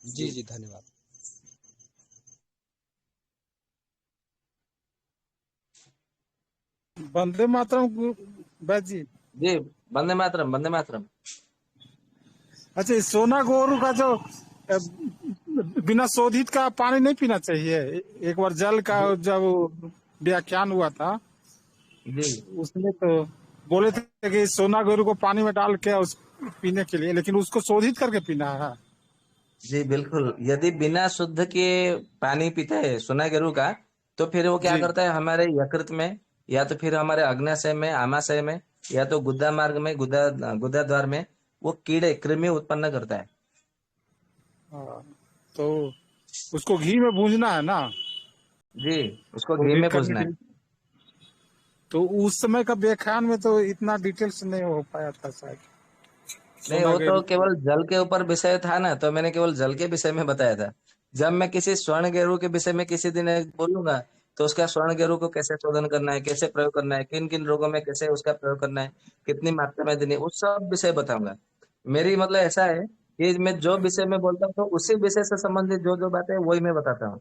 [SPEAKER 3] जी
[SPEAKER 6] जी, धन्यवाद।
[SPEAKER 7] वंदे मातरम बैद जी।
[SPEAKER 3] जी। वंदे मातरम, वंदे मातरम।
[SPEAKER 7] अच्छा, इस सोना गोरू का जो अ, बिना शोधित का पानी नहीं पीना चाहिए। एक बार जल का
[SPEAKER 3] जी
[SPEAKER 7] जब व्याख्यान हुआ था,
[SPEAKER 3] जी।
[SPEAKER 7] उसमें तो बोले थे कि सोना गोरू को पानी में डाल के उस पीने के लिए, लेकिन उसको शोधित करके पीना है।
[SPEAKER 3] जी बिल्कुल, यदि बिना शुद्ध के पानी पीते हैं सोना गेरू का, तो फिर वो क्या
[SPEAKER 7] जी।
[SPEAKER 3] करता है, हमारे यकृत में या तो फिर हमारे अग्नाशय में, आमाशय में, या तो गुदा मार्ग में, गुदा गुदा द्वार में वो कीड़े कृमि उत्पन्न करता है।
[SPEAKER 7] हाँ, तो उसको घी में भूनना है ना,
[SPEAKER 3] जी, उसको घी
[SPEAKER 7] शोधित
[SPEAKER 3] में
[SPEAKER 7] करने
[SPEAKER 3] भूजना
[SPEAKER 7] के
[SPEAKER 3] है।
[SPEAKER 7] लिए। तो उस समय का व्याख्यान में तो इतना डिटेल्स नहीं हो पाया था शायद,
[SPEAKER 3] नहीं,
[SPEAKER 7] सोना
[SPEAKER 3] वो तो
[SPEAKER 7] गेरू को।
[SPEAKER 3] केवल जल के ऊपर विषय था ना, तो मैंने केवल जल के विषय में बताया था। जब मैं किसी स्वर्ण गेरू के विषय में किसी दिन बोलूंगा, तो उसका स्वर्ण गेरू को कैसे शोधन करना है, कैसे प्रयोग करना है, किन किन रोगों में कैसे उसका प्रयोग करना है, कितनी मात्रा में देनी है, उस सब विषय बताऊंगा। मेरी मतलब ऐसा है कि मैं जो विषय में बोलता हूँ तो उसी विषय से संबंधित जो जो बातें हैं वही मैं बताता हूँ,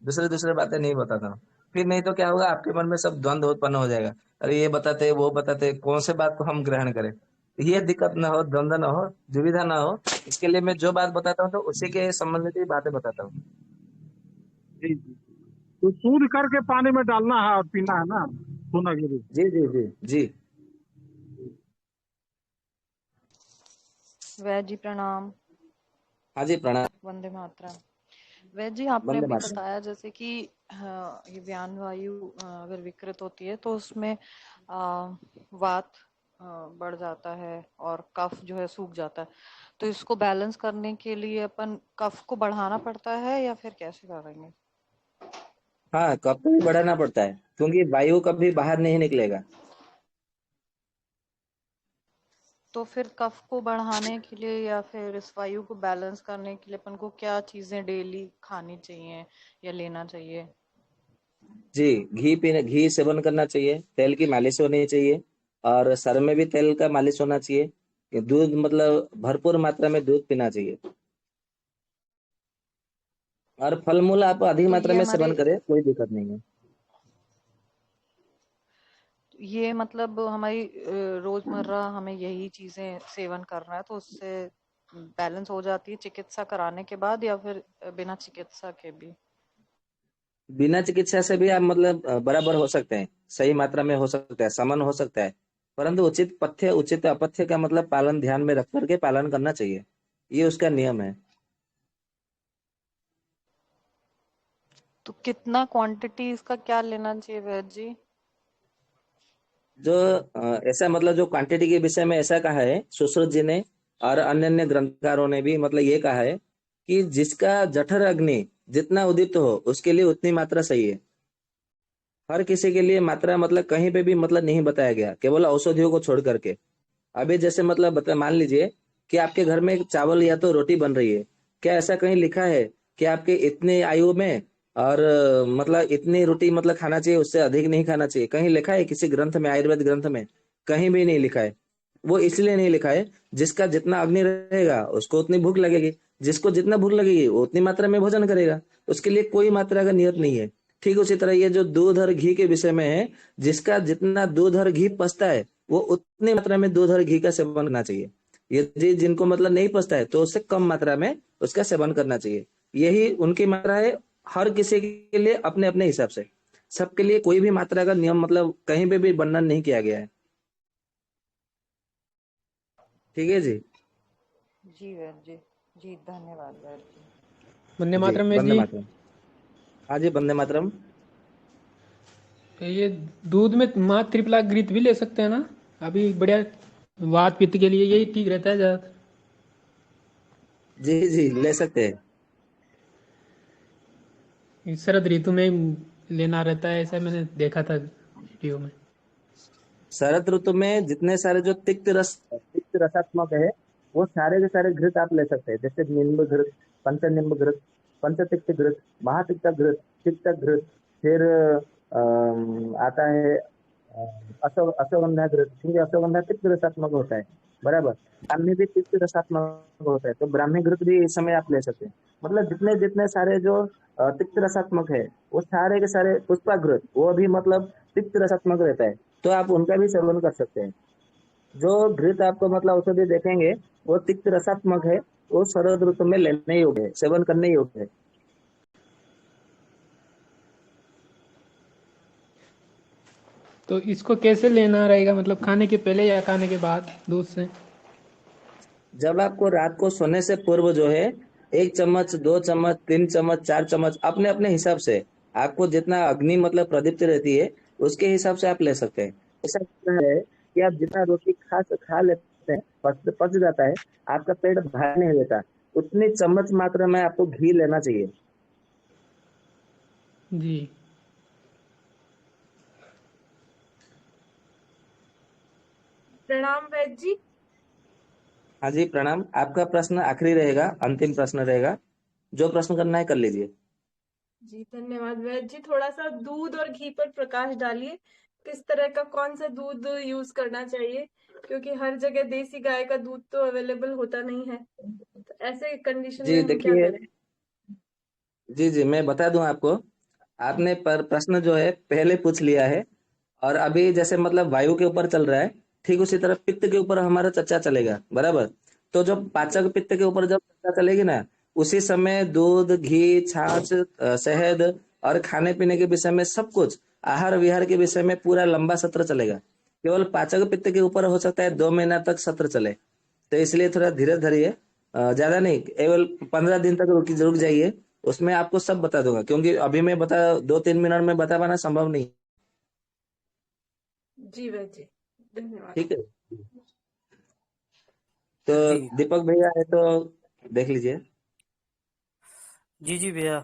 [SPEAKER 3] दूसरे दूसरे बातें नहीं बताता हूँ। फिर नहीं तो क्या होगा, आपके मन में सब द्वंद्व उत्पन्न हो जाएगा। अरे ये बताते वो बताते, कौन से बात को हम ग्रहण करें। ये दिक्कत ना हो, द्वंद्व ना हो, दुविधा ना हो, इसके लिए मैं जो बात बताता हूँ तो उसी के संबंधित ही बातें बताता हूँ।
[SPEAKER 7] जी जी। तो सूद करके पानी में डालना है और पीना है ना, सोना गेरू।
[SPEAKER 3] जी जी जी जी।
[SPEAKER 8] वैद जी प्रणाम।
[SPEAKER 3] हाँ जी प्रणाम।
[SPEAKER 8] वंदे मातरम। वैद जी, आपने
[SPEAKER 3] वंदे
[SPEAKER 8] अभी
[SPEAKER 3] मातरम।
[SPEAKER 8] बताया जैसे कि ये व्यान वायु अगर विकृत होती है तो उसमें वात बढ़ जाता है और कफ जो है सूख जाता है, तो इसको बैलेंस करने के लिए अपन कफ को बढ़ाना पड़ता है या फिर कैसे करेंगे?
[SPEAKER 3] हाँ, कफ को भी बढ़ाना पड़ता है क्योंकि वायु कभी बाहर नहीं निकलेगा।
[SPEAKER 8] तो फिर कफ को बढ़ाने के लिए या फिर इस वायु को बैलेंस करने के लिए अपन को क्या चीजें डेली खानी चाहिए या लेना चाहिए?
[SPEAKER 3] जी, घी सेवन करना चाहिए, तेल की मालिश होनी चाहिए और सर में भी तेल का मालिश होना चाहिए। ये दूध मतलब भरपूर मात्रा में दूध पीना चाहिए और फल मूल आप अधिक
[SPEAKER 8] तो
[SPEAKER 3] मात्रा
[SPEAKER 8] ये
[SPEAKER 3] में
[SPEAKER 8] हमारे
[SPEAKER 3] सेवन करें, कोई दिक्कत नहीं है।
[SPEAKER 8] ये मतलब हमारी रोजमर्रा हमें यही चीजें सेवन करना है तो उससे बैलेंस हो जाती है चिकित्सा कराने के बाद या फिर बिना चिकित्सा के भी?
[SPEAKER 3] बिना चिकित्सा से भी आप मतलब बराबर हो सकते हैं, सही मात्रा में हो सकता है, समन हो सकता है, परंतु उचित पथ्य उचित अपथ्य का मतलब पालन ध्यान में रख करके पालन करना चाहिए, ये उसका नियम है।
[SPEAKER 8] तो कितना क्वांटिटी इसका क्या लेना चाहिए वैद्य जी?
[SPEAKER 3] जो ऐसा मतलब जो क्वांटिटी के विषय में ऐसा कहा है सुश्रुत जी ने और अन्य अन्य ग्रंथकारों ने भी मतलब ये कहा है कि जिसका जठर अग्नि जितना उदित हो उसके लिए उतनी मात्रा सही है। हर किसी के लिए मात्रा मतलब कहीं पे भी मतलब नहीं बताया गया, केवल औषधियों को छोड़ करके। अभी जैसे मतलब मान लीजिए कि आपके घर में चावल या तो रोटी बन रही है, क्या ऐसा कहीं लिखा है कि आपके इतने आयु में और मतलब इतनी रोटी मतलब खाना चाहिए, उससे अधिक नहीं खाना चाहिए? कहीं लिखा है किसी ग्रंथ में, आयुर्वेद ग्रंथ में? कहीं भी नहीं लिखा है। वो इसलिए नहीं लिखा है, जिसका जितना अग्नि रहेगा उसको उतनी भूख लगेगी, जिसको जितना भूख लगेगी वो उतनी मात्रा में भोजन करेगा, उसके लिए कोई मात्रा का नियत नहीं है। ठीक उसी तरह ये जो दूध और घी के विषय में है, जिसका जितना दूध और घी पचता है वो उतनी मात्रा में दूध और घी का सेवन करना चाहिए। यदि जिनको मतलब नहीं पचता है तो उससे कम मात्रा में उसका सेवन करना चाहिए। यही उनकी मात्रा है, हर किसी के लिए अपने अपने हिसाब से, सबके लिए कोई भी मात्रा का नियम मतलब कहीं पे भी वर्णन नहीं किया गया है। ठीक है जी।
[SPEAKER 8] जी वैद्य जी, जी धन्यवाद वैद्य जी।
[SPEAKER 6] वंदे
[SPEAKER 3] जी
[SPEAKER 6] मातरम वेद
[SPEAKER 3] वंदे
[SPEAKER 6] जी।
[SPEAKER 3] मातरम। हाँ जी, वंदे मातरम।
[SPEAKER 6] तो ये दूध में माँ त्रिफला घृत भी ले सकते हैं ना? अभी बढ़िया वात पित्त के लिए यही ठीक रहता है ज्यादा।
[SPEAKER 3] जी जी, ले सकते हैं।
[SPEAKER 6] इस शरद ऋतु में लेना रहता है, ऐसा मैंने देखा था वीडियो में।
[SPEAKER 3] शरद ऋतु में जितने सारे जो तिक्त रसात्मक है वो सारे के सारे घृत आप ले सकते हैं, जैसे निम्ब घृत, पंचनिम्ब घृत, पंचतिक्त घृत, महातिक्त घृत, तिक्त घृत, फिर आता है अश्वगंधा घृत, क्योंकि अश्वगंधा तिक्त रसात्मक होता है, बराबर। ब्राह्मी भी तिक्त रसात्मक होता है, तो ब्राह्मी घृत भी इस समय आप ले सकते हैं। मतलब जितने जितने सारे जो तिक्त रसात्मक है वो सारे के सारे, पुष्पा घृत वो भी मतलब तिक्त रसात्मक रहता है, तो आप उनका भी सेवन कर सकते हैं। जो घृत आपको मतलब औषधि देखेंगे वो तिक्त रसात्मक है, वो शरद ऋतु में लेने योग्य है, सेवन करने योग्य है।
[SPEAKER 6] तो इसको कैसे लेना रहेगा, मतलब खाने के पहले या खाने के बाद दूध से?
[SPEAKER 3] जब आपको रात को सोने से पूर्व जो है 1 चम्मच, 2 चम्मच, 3 चम्मच, 4 चम्मच अपने अपने हिसाब से, आपको जितना अग्नि मतलब प्रदीप्त रहती है उसके हिसाब से आप ले सकते हैं। ऐसा है कि आप जितना रोटी खा लेते हैं, पच जाता है, आपका पेट भारी नहीं रहता, उतनी चम्मच मात्रा में आपको घी लेना चाहिए।
[SPEAKER 6] जी।
[SPEAKER 9] प्रणाम वैद्य जी।
[SPEAKER 3] हाँ जी, प्रणाम। आपका प्रश्न आखिरी रहेगा, अंतिम प्रश्न रहेगा, जो प्रश्न करना है कर लीजिए।
[SPEAKER 9] जी धन्यवाद वैद्य जी। थोड़ा सा दूध और घी पर प्रकाश डालिए, किस तरह का कौन सा दूध यूज करना चाहिए, क्योंकि हर जगह देसी गाय का दूध तो अवेलेबल होता नहीं है, तो ऐसे कंडीशन में
[SPEAKER 3] जी
[SPEAKER 9] हम क्या
[SPEAKER 3] देखिए,
[SPEAKER 9] करें?
[SPEAKER 3] जी जी, मैं बता दूं आपको। आपने पर प्रश्न जो है पहले पूछ लिया है, और अभी जैसे मतलब वायु के ऊपर चल रहा है, ठीक उसी तरह पित्त के ऊपर हमारा चर्चा चलेगा, बराबर। तो जब पाचक पित्त के ऊपर जब चर्चा चलेगी ना, उसी समय दूध, घी, छाछ, शहद और खाने पीने के विषय में सब कुछ, आहार विहार के विषय में पूरा लंबा सत्र चलेगा। केवल पाचक पित्त के ऊपर हो सकता है 2 महीना तक सत्र चले, तो इसलिए थोड़ा धीरे धीरे, ज्यादा नहीं, केवल 15 दिन तक रुक जाइए, उसमें आपको सब बता दूंगा, क्योंकि अभी मैं 2-3 मिनट में बता पाना संभव नहीं।
[SPEAKER 9] जी वैद्य जी, धन्यवाद।
[SPEAKER 3] ठीक है। तो
[SPEAKER 2] जी
[SPEAKER 3] दीपक भैया है तो देख लीजिए।
[SPEAKER 2] जी जी भैया,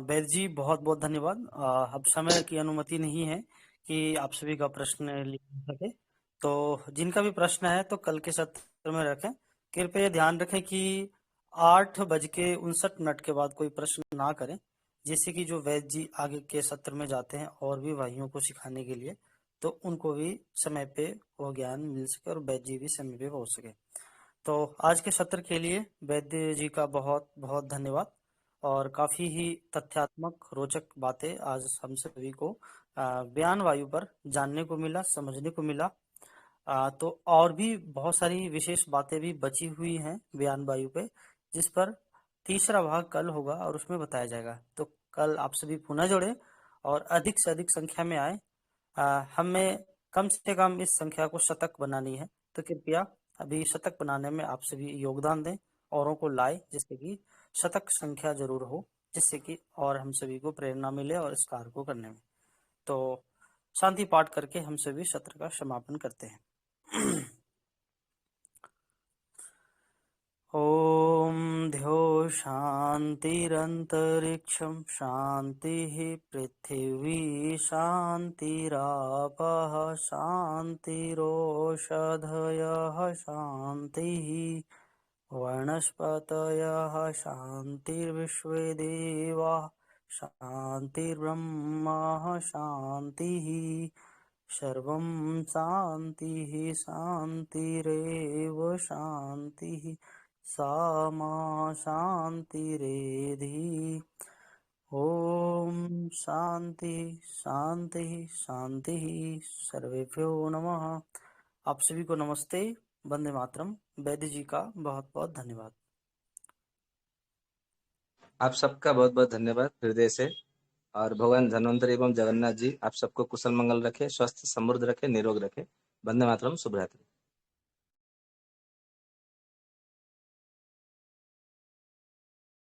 [SPEAKER 2] वैद्य जी बहुत बहुत धन्यवाद। अब समय की अनुमति नहीं है कि आप सभी का प्रश्न लिया सके, तो जिनका भी प्रश्न है तो कल के सत्र में रखें। कृपया ध्यान रखें कि 8:59 के बाद कोई प्रश्न ना करें, जिससे कि जो वैद्य जी आगे के सत्र में जाते हैं और भी भाइयों को सिखाने के लिए, तो उनको भी समय पे वो ज्ञान मिल सके और वैद्य जी भी समय पे पहुंच सके। तो आज के सत्र के लिए वैद्य जी का बहुत बहुत धन्यवाद, और काफी ही तथ्यात्मक रोचक बातें आज हम सभी को बयान वायु पर जानने को मिला, समझने को मिला। तो और भी बहुत सारी विशेष बातें भी बची हुई हैं बयान वायु पे, जिस पर तीसरा भाग कल होगा और उसमें बताया जाएगा। तो कल आप सभी पुनः जुड़े और अधिक से अधिक संख्या में आए। हमें कम से कम इस संख्या को शतक बनानी है, तो कृपया अभी शतक बनाने में आप सभी योगदान दें, औरों को लाए, जिससे कि शतक संख्या जरूर हो, जिससे कि और हम सभी को प्रेरणा मिले और इस कार्य को करने में। तो शांति पाठ करके हम सभी सत्र का समापन करते हैं। ॐ द्यो शान्तिरन्तरिक्षं शान्तिः पृथिवी शान्तिरापः शान्तिरोषधयः शान्तिः वनस्पतयः शान्तिर्विश्वे देवाः शान्तिर्ब्रह्म शान्तिः सर्वं शान्तिः शान्तिरेव शान्तिः सा मा शान्तिरेधि। ॐ शान्ति शान्ति शान्तिः। सर्वेभ्यो नमः। आप सभी को नमस्ते, वंदे मातरम। वैद्य जी का बहुत बहुत धन्यवाद।
[SPEAKER 3] आप सबका बहुत बहुत धन्यवाद हृदय से। और भगवान धन्वंतरि एवं जगन्नाथ जी आप सबको कुशल मंगल रखे, स्वस्थ समृद्ध रखे, निरोग रखे। वंदे मातरम। शुभ रात्रि।